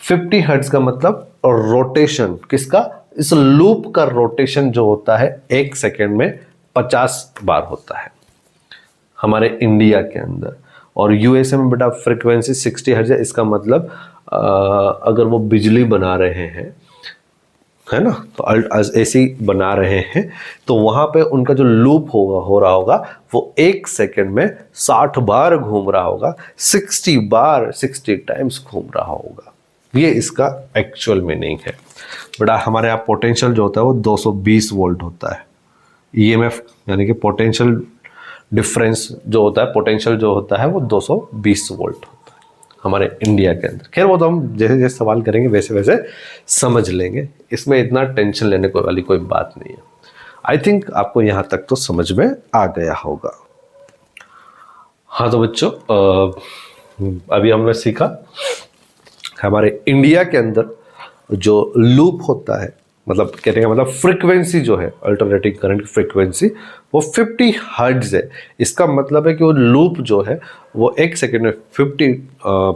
50 हर्ट्ज का मतलब रोटेशन किसका, इस लूप का रोटेशन जो होता है 1 सेकेंड में 50 बार होता है हमारे इंडिया के अंदर। और यूएसए में बेटा फ्रीक्वेंसी 60 हर्ट्ज है। इसका मतलब अगर वो बिजली बना रहे हैं, है ना, तो एसी बना रहे हैं, तो वहां पे उनका जो लूप हो रहा होगा वो 1 सेकेंड में 60 बार घूम रहा होगा, 60 बार 60 टाइम्स घूम रहा होगा। ये इसका एक्चुअल मीनिंग है बेटा। हमारे यहाँ पोटेंशियल जो होता है वो 220 वोल्ट होता है। ईएमएफ यानी कि पोटेंशियल डिफरेंस जो होता है, पोटेंशियल जो होता है वो 220 वोल्ट होता है हमारे इंडिया के अंदर। खैर वो तो हम जैसे जैसे सवाल करेंगे वैसे वैसे समझ लेंगे, इसमें इतना टेंशन लेने वाली कोई बात नहीं है। आई थिंक आपको यहाँ तक तो समझ में आ गया होगा। हाँ तो बच्चों, अभी हमने सीखा हमारे इंडिया के अंदर जो लूप होता है, मतलब कहने का मतलब फ्रीक्वेंसी जो है अल्टरनेटिंग करंट की फ्रीक्वेंसी वो 50 हर्ट्ज है। इसका मतलब है कि वो लूप जो है वो 1 सेकेंड में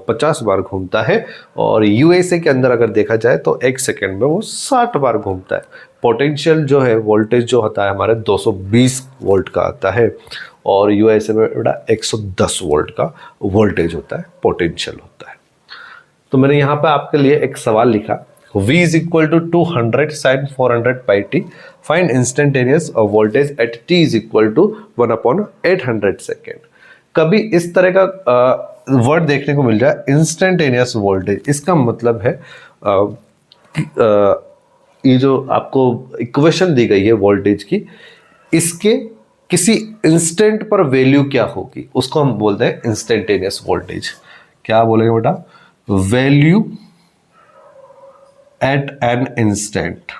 50 बार घूमता है। और यूएसए के अंदर अगर देखा जाए तो 1 सेकेंड में वो 60 बार घूमता है। पोटेंशियल जो है, वोल्टेज जो होता है हमारे 220 वोल्ट का आता है, और यूएसए में बेटा 110 वोल्ट का वोल्टेज होता है, पोटेंशियल होता है। तो मैंने यहाँ पे आपके लिए एक सवाल लिखा, V is equal to 200 sin 400 pi t. Find instantaneous voltage at t is equal to 1/800 second. कभी इस तरह का वर्ड देखने को मिल जाए इंस्टेंटेनियस वोल्टेज, इसका मतलब है ये जो आपको इक्वेशन दी गई है वोल्टेज की, इसके किसी इंस्टेंट पर वैल्यू क्या होगी उसको हम बोलते हैं इंस्टेंटेनियस वोल्टेज। क्या बोलेंगे बेटा? Value at an instant,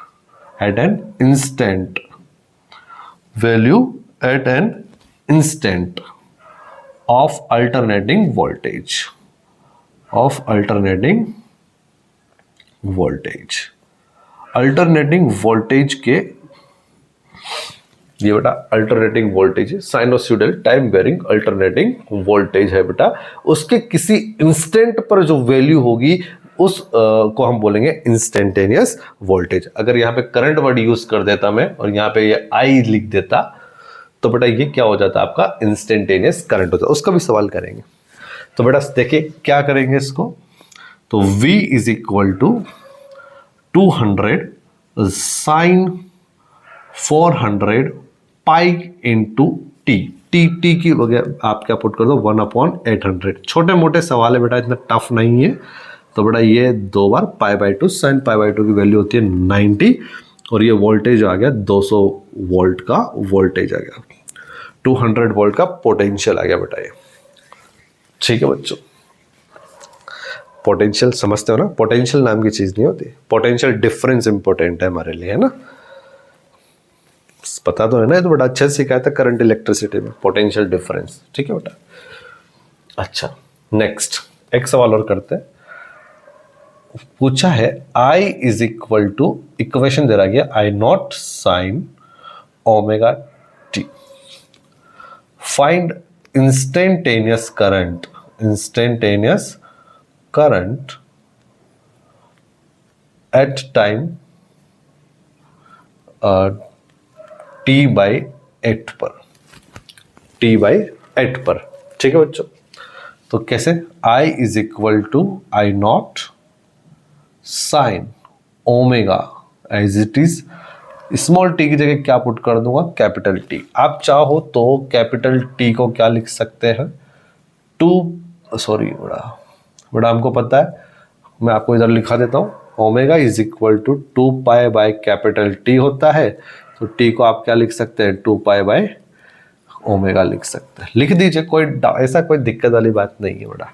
at an instant, value at an instant of alternating voltage, of alternating voltage. Alternating voltage के, ये बेटा अल्टरनेटिंग वोल्टेज है, sinusoidal time varying alternating voltage है बेटा, उसके किसी इंस्टेंट पर जो वैल्यू होगी उस को हम बोलेंगे इंस्टेंटेनियस वोल्टेज। अगर यहाँ पे करंट वर्ड यूज कर देता मैं और यहाँ पे ये आई लिख देता तो बेटा ये क्या हो जाता आपका? इंस्टेंटेनियस करंट होता। उसका भी सवाल करेंगे। तो बेटा देखिए क्या करेंगे इसको, तो V is equal to 200 sine 400 pi into T. T की वगैरह आप क्या पुट कर दो 1/800। छोटे मोटे सवाल है बेटा, इतना टफ नहीं है। तो बेटा ये 2 बार π/2 साइन π/2 की वैल्यू होती है 90 और ये वोल्टेज आ गया 200 वोल्ट का वोल्टेज आ गया, 200 वोल्ट का पोटेंशियल आ गया बेटा ये। ठीक है बच्चों, पोटेंशियल समझते हो ना? पोटेंशियल नाम की चीज नहीं होती, पोटेंशियल डिफरेंस इंपॉर्टेंट है हमारे लिए, है ना? पता तो है ना? ये तो बड़ा अच्छे से सिखाया था करंट इलेक्ट्रिसिटी में, पोटेंशियल डिफरेंस। ठीक है बेटा। अच्छा नेक्स्ट एक सवाल और करते हैं। पूछा है I is equal to, equation दे रहा गया I naught sine omega t, find instantaneous current, instantaneous current at time t/8 पर, t/8 पर। ठीक है बच्चों, तो कैसे? I is equal to I not sine omega, as it is small T की जगह क्या पुट कर दूंगा? Capital T. आप चाहो तो कैपिटल टी को क्या लिख सकते हैं? बड़ा हमको पता है, मैं आपको इधर लिखा देता हूं, ओमेगा इज इक्वल टू 2π/कैपिटल टी होता है। तो टी को आप क्या लिख सकते हैं? 2π/ओमेगा लिख सकते हैं। लिख दीजिए, कोई ऐसा कोई दिक्कत वाली बात नहीं है बेटा।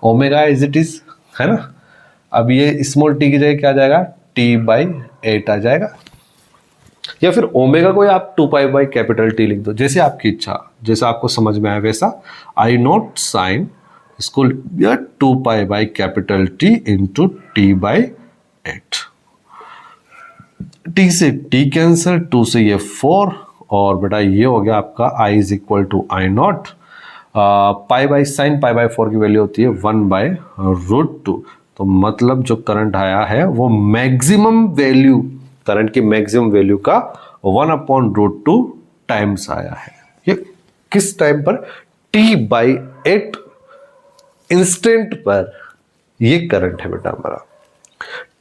ओमेगा एज इट इज है ना। अब ये स्मॉल टी की जगह क्या आ जाएगा? t/8 आ जाएगा, या फिर ओमेगा को आप 2π/कैपिटल टी लिख दो, जैसे आपकी इच्छा, जैसा आपको समझ में आए वैसा। आई नॉट साइन, इसको 2π/कैपिटल टी इंटू t/8। टी से टी कैंसिल, 2 से ये 4 और बेटा ये हो गया आपका I is equal to I not π/sin π/4 की वैल्यू होती है 1/√2। तो मतलब जो करंट आया है वो मैक्सिमम वैल्यू, करंट की मैक्सिमम वैल्यू का 1/√2 टाइम्स आया है। ये किस टाइम पर? t/8 इंस्टेंट पर ये करंट है बेटा हमारा।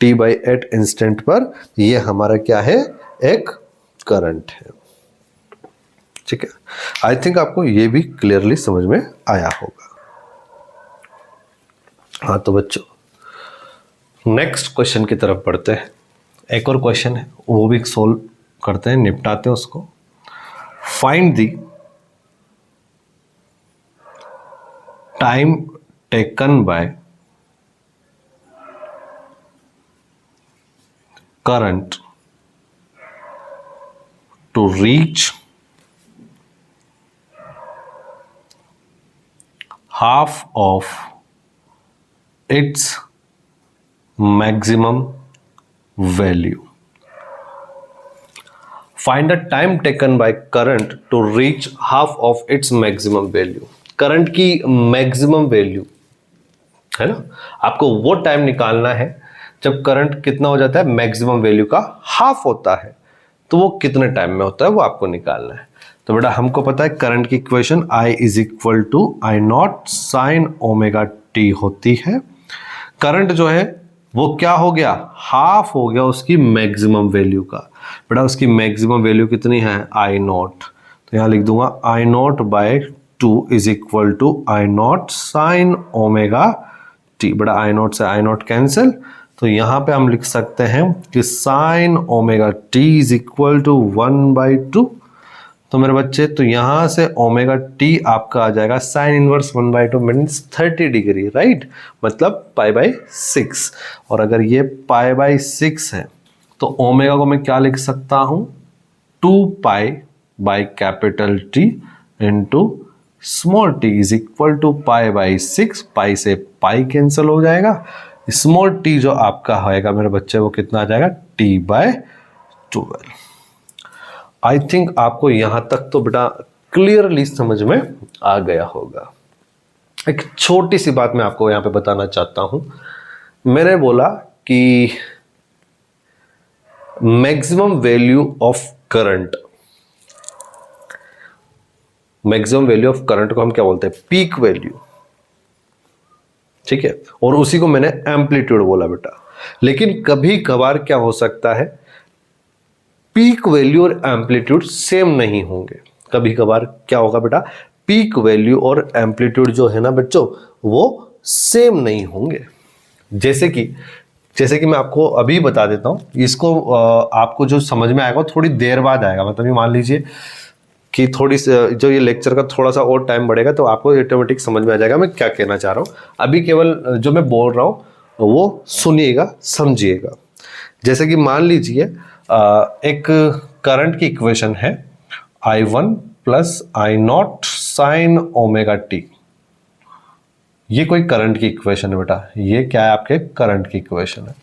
t/8 इंस्टेंट पर ये हमारा क्या है? एक करंट है। ठीक है, आई थिंक आपको ये भी क्लियरली समझ में आया होगा। हाँ तो बच्चों नेक्स्ट क्वेश्चन की तरफ बढ़ते हैं। एक और क्वेश्चन है, वो भी सोल्व करते हैं, निपटाते हैं उसको। Find the time taken bye current to reach half of its maximum value. Find the time taken by current to reach half of its maximum value. Current की मैक्सिमम वैल्यू है ना, आपको वो टाइम निकालना है जब करंट कितना हो जाता है? मैक्सिमम वैल्यू का हाफ होता है। तो वो कितने टाइम में होता है वो आपको निकालना है। तो बेटा हमको पता है करंट की equation I is equal to I not sine omega T होती है। करंट जो है वो क्या हो गया? हाफ हो गया उसकी मैक्सिमम वैल्यू का। बेटा उसकी मैक्सिमम वैल्यू कितनी है? I not. तो यहाँ लिख दूंगा I not by 2 is equal to I not sine omega T. बड़ा आई नॉट से आई नॉट कैंसिल, तो यहां पे हम लिख सकते हैं कि sine omega T is equal to 1/2। तो मेरे बच्चे, तो यहां से ओमेगा टी आपका आ जाएगा sine inverse 1/2 means 30 degree, right, मतलब π/6। और अगर ये π/6 है तो ओमेगा को मैं क्या लिख सकता हूं, 2π/कैपिटल T into small t is equal to π/6। Pi से पाई कैंसिल हो जाएगा, स्मॉल टी जो आपका होएगा मेरे बच्चे वो कितना आ जाएगा, t/12। आई थिंक आपको यहां तक तो बेटा क्लियरली समझ में आ गया होगा। एक छोटी सी बात मैं आपको यहां पे बताना चाहता हूं। मैंने बोला कि maximum value of current, maximum value of current को हम क्या बोलते हैं, पीक वैल्यू, ठीक है, और उसी को मैंने एम्पलीट्यूड बोला बेटा। लेकिन कभी कभार क्या हो सकता है, पीक वैल्यू और एम्पलीट्यूड सेम नहीं होंगे। कभी कभार क्या होगा बेटा, पीक वैल्यू और एम्पलीट्यूड जो है ना बच्चों वो सेम नहीं होंगे। जैसे कि मैं आपको अभी बता देता हूं, इसको आपको जो समझ में आएगा थोड़ी देर बाद आएगा। मतलब ये मान लीजिए कि थोड़ी जो ये लेक्चर का थोड़ा सा और टाइम बढ़ेगा तो आपको ऑटोमेटिक समझ में आ जाएगा मैं क्या कहना चाह रहा हूं। अभी केवल जो मैं बोल रहा हूं वो सुनिएगा, समझिएगा। जैसे कि मान लीजिए एक करंट की इक्वेशन है I1 plus I0 sign omega t. ये कोई करंट की इक्वेशन है बेटा, ये क्या है, आपके करंट की इक्वेशन है।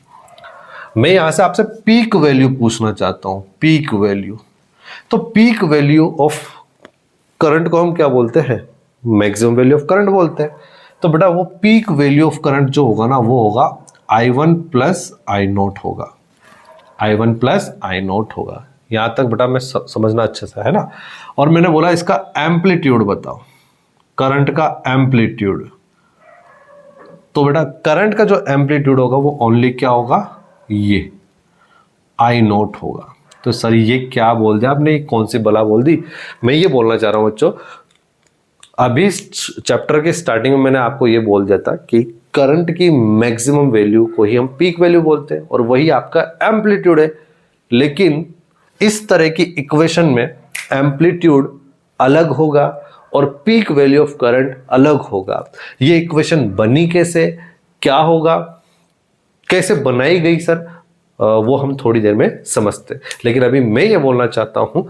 मैं यहां से आपसे पीक वैल्यू पूछना चाहता हूं, पीक वैल्यू। तो पीक वैल्यू ऑफ करंट को हम क्या बोलते हैं, मैक्सिमम वैल्यू ऑफ करंट बोलते हैं। तो बेटा वो पीक वैल्यू ऑफ करंट जो होगा ना वो होगा I1 प्लस I0 होगा, I1 प्लस I0 होगा। यहां तक बेटा मैं समझना अच्छे से, है ना। और मैंने बोला इसका एम्पलीट्यूड बताओ, करंट का एम्पलीट्यूड। तो बेटा करंट का जो एम्पलीट्यूड होगा वो ओनली क्या होगा, ये I0 होगा। तो सर ये क्या बोल दिया आपने, कौन सी बला बोल दी। मैं ये बोलना चाह रहा हूं बच्चों, अभी चैप्टर के स्टार्टिंग में मैंने आपको ये बोल दिया था कि करंट की मैक्सिमम वैल्यू को ही हम पीक वैल्यू बोलते हैं और वही आपका एम्पलीट्यूड है। लेकिन इस तरह की इक्वेशन में एम्पलीट्यूड अलग होगा और पीक वैल्यू ऑफ करंट अलग होगा। ये इक्वेशन बनी कैसे, क्या होगा, कैसे बनाई गई सर, वो हम थोड़ी देर में समझते हैं। लेकिन अभी मैं ये बोलना चाहता हूं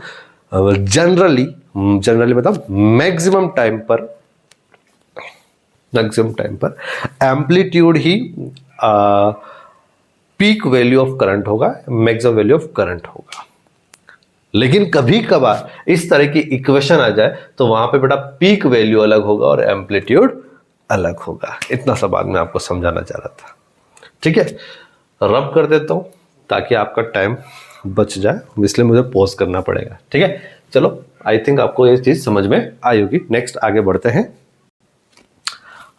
जनरली मतलब मैक्सिमम टाइम पर amplitude he peak value of current होगा, मैक्सिमम वैल्यू ऑफ करंट होगा। लेकिन कभी कभार इस तरह की इक्वेशन आ जाए तो वहां पे बेटा पीक वैल्यू अलग होगा और एम्पलीट्यूड अलग होगा। इतना सा बात मैं आपको समझाना चाह रहा था, ठीक है। रब कर देता हूं ताकि आपका टाइम बच जाए, इसलिए मुझे पॉज करना पड़ेगा, ठीक है। चलो, आई थिंक आपको ये चीज समझ में आई होगी। नेक्स्ट आगे बढ़ते हैं।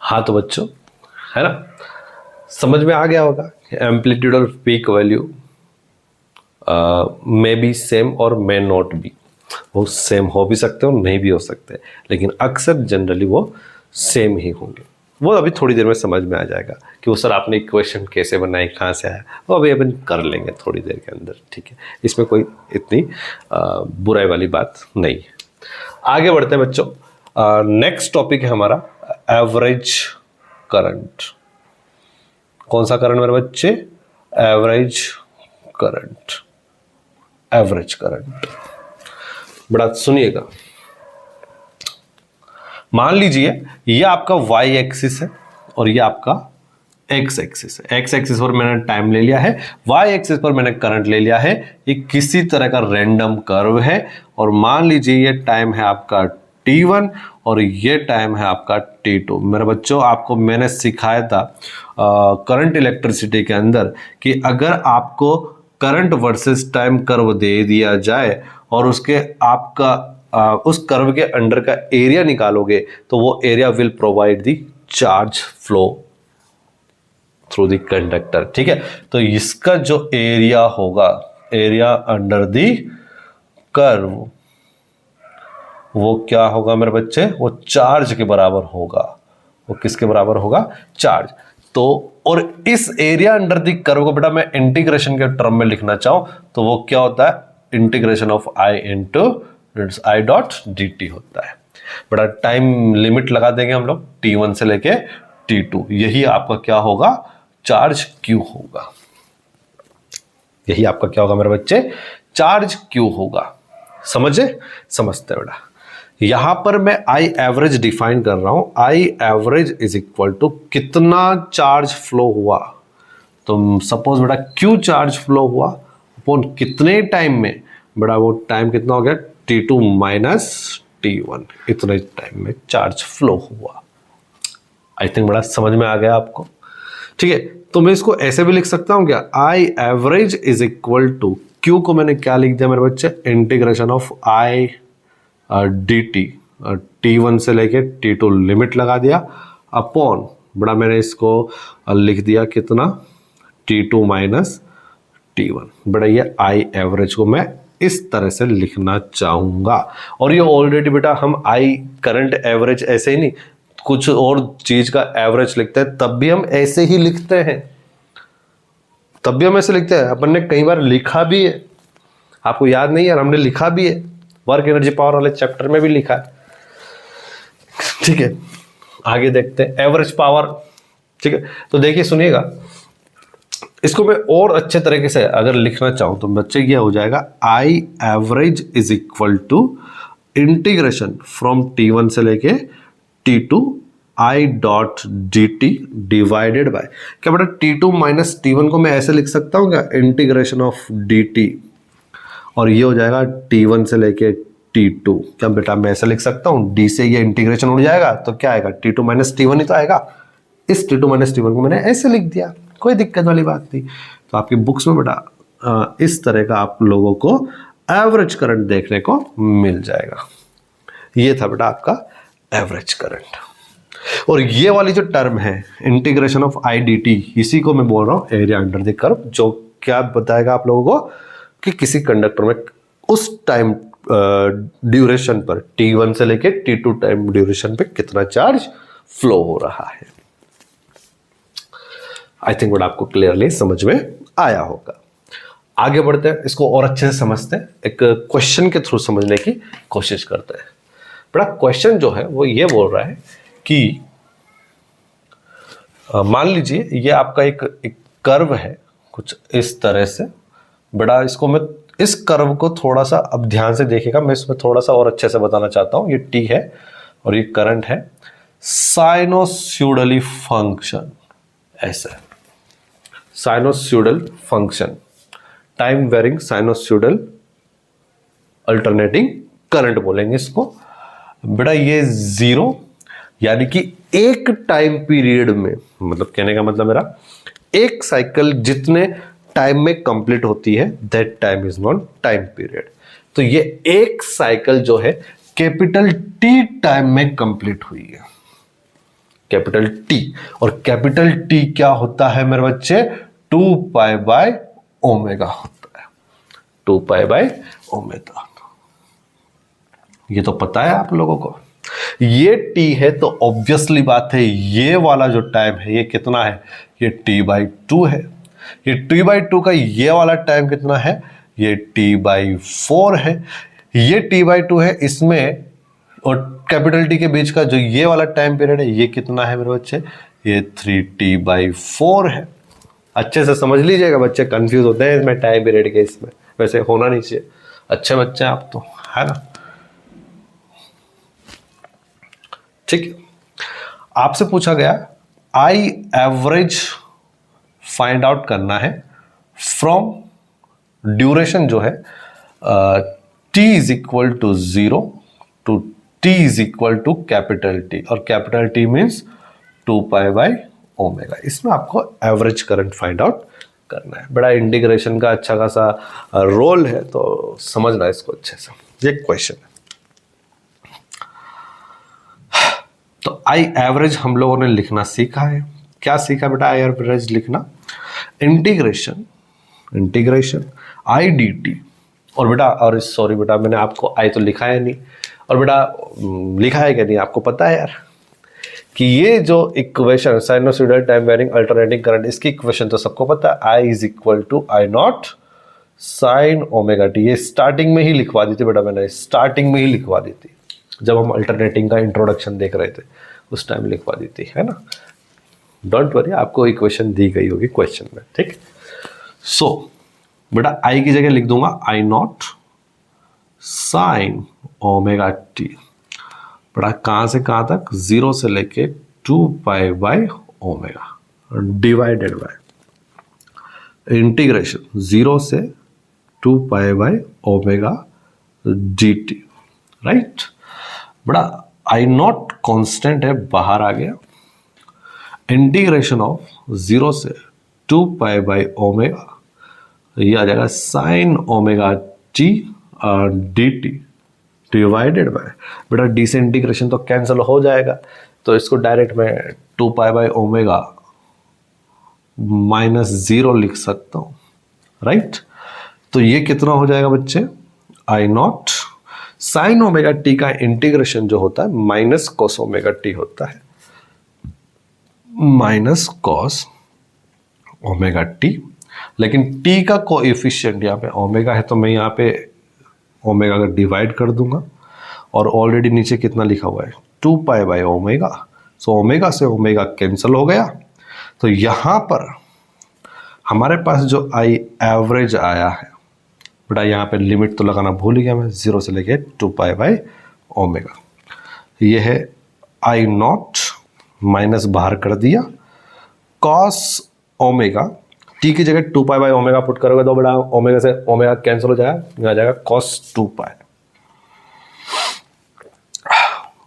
हाँ तो बच्चों, है ना, समझ में आ गया होगा एम्पलीट्यूड और peak value may be same और मे नॉट बी। वो सेम हो भी सकते हैं और नहीं भी हो सकते, लेकिन अक्सर जनरली वो सेम ही होंगे। वो अभी थोड़ी देर में समझ में आ जाएगा कि वो सर आपने इक्वेशन कैसे बनाई, कहाँ से आया, वो अभी अपन कर लेंगे थोड़ी देर के अंदर, ठीक है। इसमें कोई इतनी बुराई वाली बात नहीं है। आगे बढ़ते हैं बच्चों। नेक्स्ट टॉपिक है हमारा एवरेज करंट। कौन सा करंट मेरे बच्चे, एवरेज करंट। एवरेज करंट बड़ा सुनिएगा। मान लीजिए ये आपका y एक्सिस है और ये आपका x एक्सिस है। x एक्सिस पर मैंने टाइम ले लिया है, y एक्सिस पर मैंने करंट ले लिया है। ये किसी तरह का रैंडम कर्व है और मान लीजिए ये टाइम है आपका t1 और ये टाइम है आपका t2। मेरे बच्चों, आपको मैंने सिखाया था करंट इलेक्ट्रिसिटी के अंदर कि अगर आपको करंट वर्सेस टाइम कर्व दे दिया जाए और उसके आपका उस कर्व के अंडर का एरिया निकालोगे तो वो area will provide the charge flow through the conductor, ठीक है। तो इसका जो एरिया होगा, एरिया अंडर द कर्व वो क्या होगा मेरे बच्चे, वो चार्ज के बराबर होगा। वो किसके बराबर होगा, चार्ज। तो और इस एरिया अंडर द कर्व को बेटा मैं इंटीग्रेशन के टर्म में लिखना चाहूं तो वो क्या होता है, integration of I into I dot D T होता है। बड़ा टाइम लिमिट लगा देंगे हम लोग t1 से लेके t2, यही आपका क्या होगा, चार्ज Q होगा। यही आपका क्या होगा मेरे बच्चे, चार्ज Q होगा। समझे, समझते बेटा। यहां पर मैं आई एवरेज डिफाइन कर रहा हूं, I average is equal to कितना चार्ज फ्लो हुआ। तो सपोज बेटा Q चार्ज फ्लो हुआ अपॉन कितने टाइम में, बड़ा वो टाइम कितना हो गया t2 माइनस t1, इतने टाइम में चार्ज फ्लो हुआ। आई थिंक बड़ा समझ में आ गया आपको। ठीक है, तो मैं इसको ऐसे भी लिख सकता हूं क्या, I average is equal to Q को मैंने क्या लिख दिया मेरे बच्चे, integration of I D T, t1 से लेके t2 लिमिट लगा दिया अपॉन, बड़ा मैंने इसको लिख दिया कितना, t2 माइनस t1। बड़ा ये आई एवरेज को मैं इस तरह से लिखना चाहूंगा। और ये ऑलरेडी बेटा हम आई करंट एवरेज ऐसे ही नहीं, कुछ और चीज का एवरेज लिखते हैं तब भी हम ऐसे ही लिखते हैं, तब भी हम ऐसे लिखते हैं। अपन ने कई बार लिखा भी है, आपको याद नहीं है, हमने लिखा भी है, वर्क एनर्जी पावर वाले चैप्टर में भी लिखा है। ठीक है, आगे देखते हैं एवरेज पावर। ठीक है, तो देखिए सुनिएगा, इसको मैं और अच्छे तरीके से अगर लिखना चाहूं तो बच्चे ये हो जाएगा, I average is equal to integration from t1 से लेके t2 I dot D T divided by, क्या बेटा t2 माइनस t1 को मैं ऐसे लिख सकता हूं क्या, इंटीग्रेशन ऑफ dt, और ये हो जाएगा t1 से लेके t2। क्या बेटा मैं ऐसे लिख सकता हूं, d से ये इंटीग्रेशन उड़ जाएगा तो क्या आएगा, t2 माइनस t1 ही तो आएगा। इस t2 माइनस t1 को मैंने ऐसे लिख दिया, कोई दिक्कत वाली बात नहीं। तो आपकी बुक्स में बेटा इस तरह का आप लोगों को एवरेज करंट देखने को मिल जाएगा। ये था बेटा आपका एवरेज करंट। और ये वाली जो टर्म है integration of I D T, इसी को मैं बोल रहा हूं एरिया अंडर द कर्व, जो क्या बताएगा आप लोगों को कि किसी कंडक्टर में उस टाइम ड्यूरेशन पर t1 से लेके t2 टाइम ड्यूरेशन पे कितना चार्ज फ्लो हो रहा है। आई थिंक बड़ा आपको क्लियरली समझ में आया होगा। आगे बढ़ते हैं, इसको और अच्छे से समझते हैं, एक क्वेश्चन के थ्रू समझने की कोशिश करते हैं। बड़ा क्वेश्चन जो है वो ये बोल रहा है कि मान लीजिए ये आपका एक कर्व है कुछ इस तरह से। बड़ा इसको मैं इस कर्व को थोड़ा सा अब ध्यान से देखिएगा, मैं इसमें थोड़ा सा और अच्छे से बताना चाहता हूं। ये टी है और ये करंट है, साइनोस्यूडली फंक्शन ऐसा, sinusoidal function, time varying sinusoidal alternating current बोलेंगे इसको। बेटा ये जीरो यानी कि एक टाइम पीरियड में, मतलब कहने का मतलब मेरा एक साइकिल जितने टाइम में कंप्लीट होती है that time is not time period. तो ये एक साइकिल जो है कैपिटल टी टाइम में कंप्लीट हुई है, कैपिटल टी। और कैपिटल टी क्या होता है मेरे बच्चे, 2 पाई बाय ओमेगा होता है, 2 पाई बाय ओमेगा। ये तो पता है आप लोगों को। ये टी है तो ऑब्वियसली बात है ये वाला जो टाइम है ये कितना है, ये t/2 है। ये t/2 का ये वाला टाइम कितना है, ये t/4 है। ये t/2 है, इसमें और कैपिटल टी के बीच का जो ये वाला टाइम पीरियड है ये कितना है मेरे बच्चे, ये 3t/4 है। अच्छे से समझ लीजिएगा, बच्चे कंफ्यूज होते हैं इसमें टाइम पीरियड के, इसमें वैसे होना नहीं चाहिए, अच्छे बच्चे आप तो, है ना। ठीक, आपसे पूछा गया आई एवरेज फाइंड आउट करना है फ्रॉम ड्यूरेशन जो है t is equal to 0 to t is equal to capital T, और capital T means 2 pi by omega. इसमें आपको एवरेज करंट फाइंड आउट करना है। बड़ा इंटीग्रेशन का अच्छा खासा रोल है, तो समझना इसको अच्छे से। ये क्वेश्चन है। तो आई एवरेज हम लोगों ने लिखना सीखा है। क्या सीखा बेटा आई एवरेज लिखना, इंटीग्रेशन आई डी टी, और बेटा और सॉरी बेटा मैंने आपको आई तो लिखा है नहीं, और बेटा लिखा है क्या नहीं आपको पता है यार कि ये जो equation sinusoidal time varying alternating current, इसकी इक्वेशन तो सबको पता है, I is equal to I not sine omega t. ये स्टार्टिंग में ही लिखवा दी थी बेटा, मैंने स्टार्टिंग में ही लिखवा दी थी जब हम अल्टरनेटिंग का इंट्रोडक्शन देख रहे थे, उस टाइम लिखवा दी थी, है ना। डोंट वरी, आपको इक्वेशन दी गई होगी क्वेश्चन में, ठीक। सो बेटा आई की जगह लिख दूंगा आई नॉट साइन ओमेगा टी। बेटा कहां से कहां तक, 0 से लेके 2 pi by omega divided by integration 0 से 2 pi by omega D T, right. बड़ा आई नॉट कांस्टेंट है, बाहर आ गया, इंटीग्रेशन ऑफ 0 से 2 पाई बाय ओमेगा, ये आ जाएगा sign omega T D T divided bye, बेटा डी से इंटीग्रेशन तो कैंसिल हो जाएगा, तो इसको डायरेक्ट मैं 2 पाई बाय ओमेगा -0 लिख सकता हूं, राइट। तो ये कितना हो जाएगा बच्चे, आई नॉट साइन ओमेगा टी का इंटीग्रेशन जो होता है माइनस कॉस ओमेगा टी होता है, माइनस कॉस ओमेगा टी, लेकिन टी का कोएफिशिएंट यहाँ पे ओमेगा है तो मैं यहाँ पे ओमेगा का डिवाइड कर दूंगा, और ऑलरेडी नीचे कितना लिखा हुआ है 2 pi by omega, so omega से ओमेगा कैंसिल हो गया, तो यहाँ पर हमारे पास जो आई एवरेज आया है, बेटा यहाँ पे लिमिट तो लगाना भूल गया मैं, 0 से लेके 2 पाई बाय ओमेगा, ये है आई नॉट, माइनस बाहर कर दिया, कॉस ओमेगा, टी की जगह 2 पाई बाय ओमेगा पुट करोगे तो बेटा ओमेगा से ओमेगा कैंसिल हो जाएगा, यहाँ आ जाएगा कॉस 2 पाई,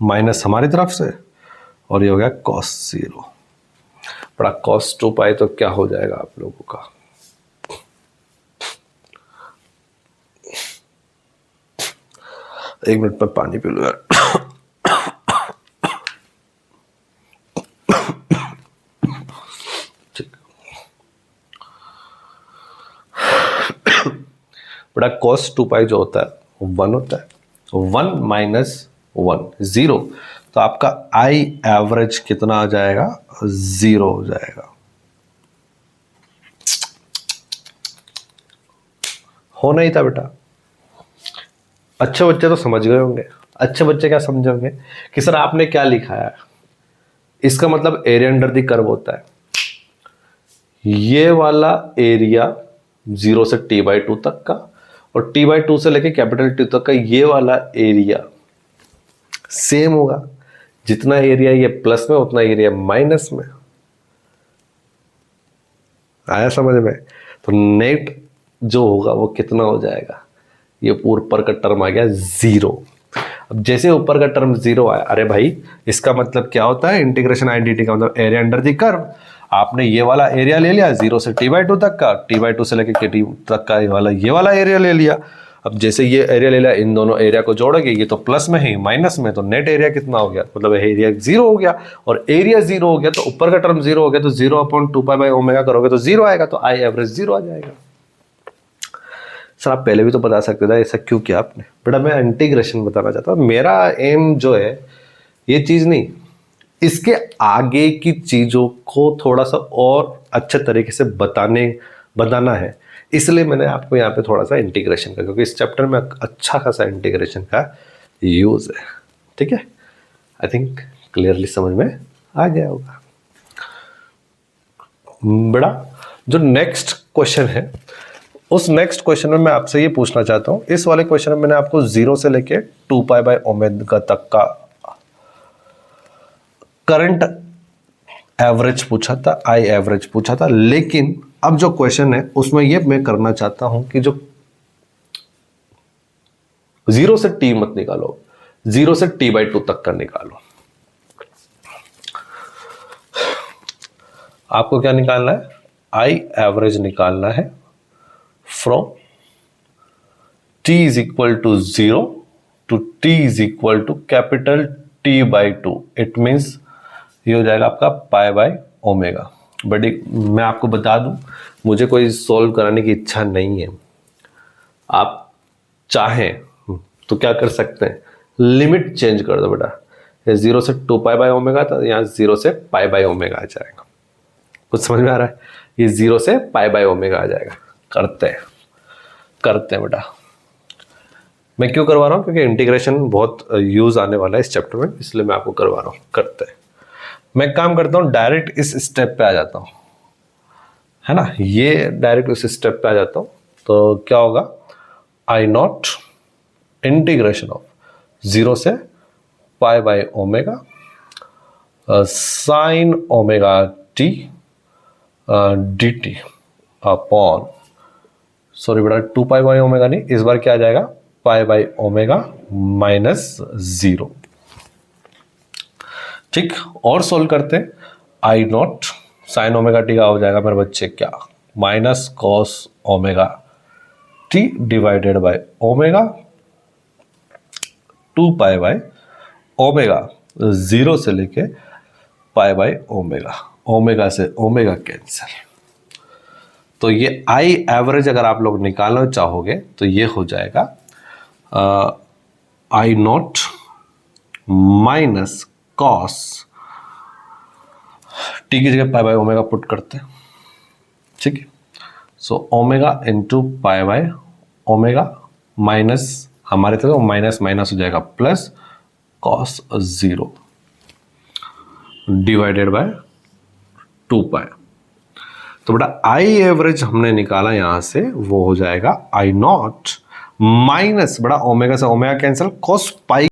माइनस हमारी तरफ से, और ये हो गया कॉस 0, बड़ा कॉस 2 पाई तो क्या हो जाएगा आप लोगों का, एक मिनट में पानी पी लो यार। बड़ा cos 2 पाई जो होता है वो 1 होता है, 1 माइनस 1 0, तो आपका आई एवरेज कितना आ जाएगा, 0 हो जाएगा। होना ही था बेटा, अच्छे बच्चे तो समझ गए होंगे। अच्छे बच्चे क्या समझेंगे कि सर आपने क्या लिखा है, इसका मतलब एरिया अंडर द कर्व होता है, ये वाला एरिया 0 से t/2 तक का, और t/2 से लेके कैपिटल T तक का ये वाला एरिया सेम होगा, जितना एरिया ये प्लस में उतना एरिया माइनस में। आया समझ में? तो नेट जो होगा वो कितना हो जाएगा, ये ऊपर का टर्म आ गया 0। अब जैसे ऊपर का टर्म 0 आया, अरे भाई इसका मतलब क्या होता है, इंटीग्रेशन आई डी टी का मतलब एरिया अंडर द कर्व। आपने ये वाला एरिया ले लिया 0 से t/2 तक का, t/2 से लेके kt तक का ये वाला एरिया ले लिया। अब जैसे ये एरिया ले लिया, इन दोनों एरिया को जोड़ोगे, ये तो प्लस में है माइनस में, तो नेट एरिया कितना हो गया, मतलब एरिया 0 हो गया, और एरिया 0 हो गया तो ऊपर का टर्म 0 हो गया, तो 0/2 पाई बाय ओमेगा करोगे तो 0 आएगा, तो आई एवरेज 0 आ जाएगा। सर आप पहले भी तो बता सकते थे, ऐसा क्यों किया आपने? बेटा मैं इंटीग्रेशन बताना चाहता हूँ, मेरा एम जो है ये चीज़ नहीं, इसके आगे की चीज़ों को थोड़ा सा और अच्छे तरीके से बताना है, इसलिए मैंने आपको यहाँ पे थोड़ा सा इंटीग्रेशन का, क्योंकि इस चैप्टर में अच्छा खासा इंटीग्रेशन का यूज़ है। ठीक है, आई थिंक क्लियरली समझ में आ गया होगा। बड़ा जो नेक्स्ट क्वेश्चन है, उस नेक्स्ट क्वेश्चन में मैं आपसे ये पूछना चाहता हूँ, इस वाले क्वेश्चन में मैंने आपको 0 से लेके 2 पाई बाय ओमेगा तक का करंट एवरेज पूछा था, आई एवरेज पूछा था, लेकिन अब जो क्वेश्चन है उसमें ये मैं करना चाहता हूं कि जो 0 से t मत निकालो, 0 से t/2 तक का निकालो। आपको क्या निकालना है, आई एवरेज निकालना है from t is equal to 0 to t is equal to capital T/2। It means ये हो जाएगा आपका पाई बाय ओमेगा। बट मैं आपको बता दूं, मुझे कोई सॉल्व कराने की इच्छा नहीं है। आप चाहें तो क्या कर सकते हैं, लिमिट चेंज कर दो बेटा, ये 0 से 2π/ω था, यहाँ 0 से π/ω आ जाएगा। कुछ समझ में आ रहा है? ये 0 से π/ω आ जाएगा। करते हैं बेटा। मैं क्यों करवा रहा हूँ? क्योंकि इंटीग्रेशन बहुत यूज आने वाला है इस चैप्टर में, इसलिए मैं आपको करवा रहा हूँ। करते हैं। मैं काम करता हूँ, डायरेक्ट इस स्टेप पे आ जाता हूँ, है ना, ये डायरेक्ट उस स्टेप पे आ जाता हूँ। तो क्या होगा, I0 इंटीग्रेशन ऑफ 0 से π/ω sin ωt dt upon, sorry बेटा 2π/ω नहीं, इस बार क्या आ जाएगा, π/ω -0। ठीक, और सोल्व करते हैं। I0 sin ωt का हो जाएगा मेरे बच्चे क्या, minus cos ωt divided by omega 2π/ω 0 से लेके π/ω, ओमेगा से ओमेगा कैंसिल। तो ये आई एवरेज अगर आप लोग निकालना चाहोगे तो ये हो जाएगा I0 माइनस कॉस, टी की जगह π/ω पुट करते हैं। ठीक है, सो ओमेगा इंटू π/ω माइनस, हमारे तो माइनस माइनस हो जाएगा प्लस कॉस 0 डिवाइडेड बाय 2π। तो बेटा आई एवरेज हमने निकाला यहां से, वो हो जाएगा I0 माइनस बड़ा ओमेगा से ओमेगा कैंसिल, कॉस पाई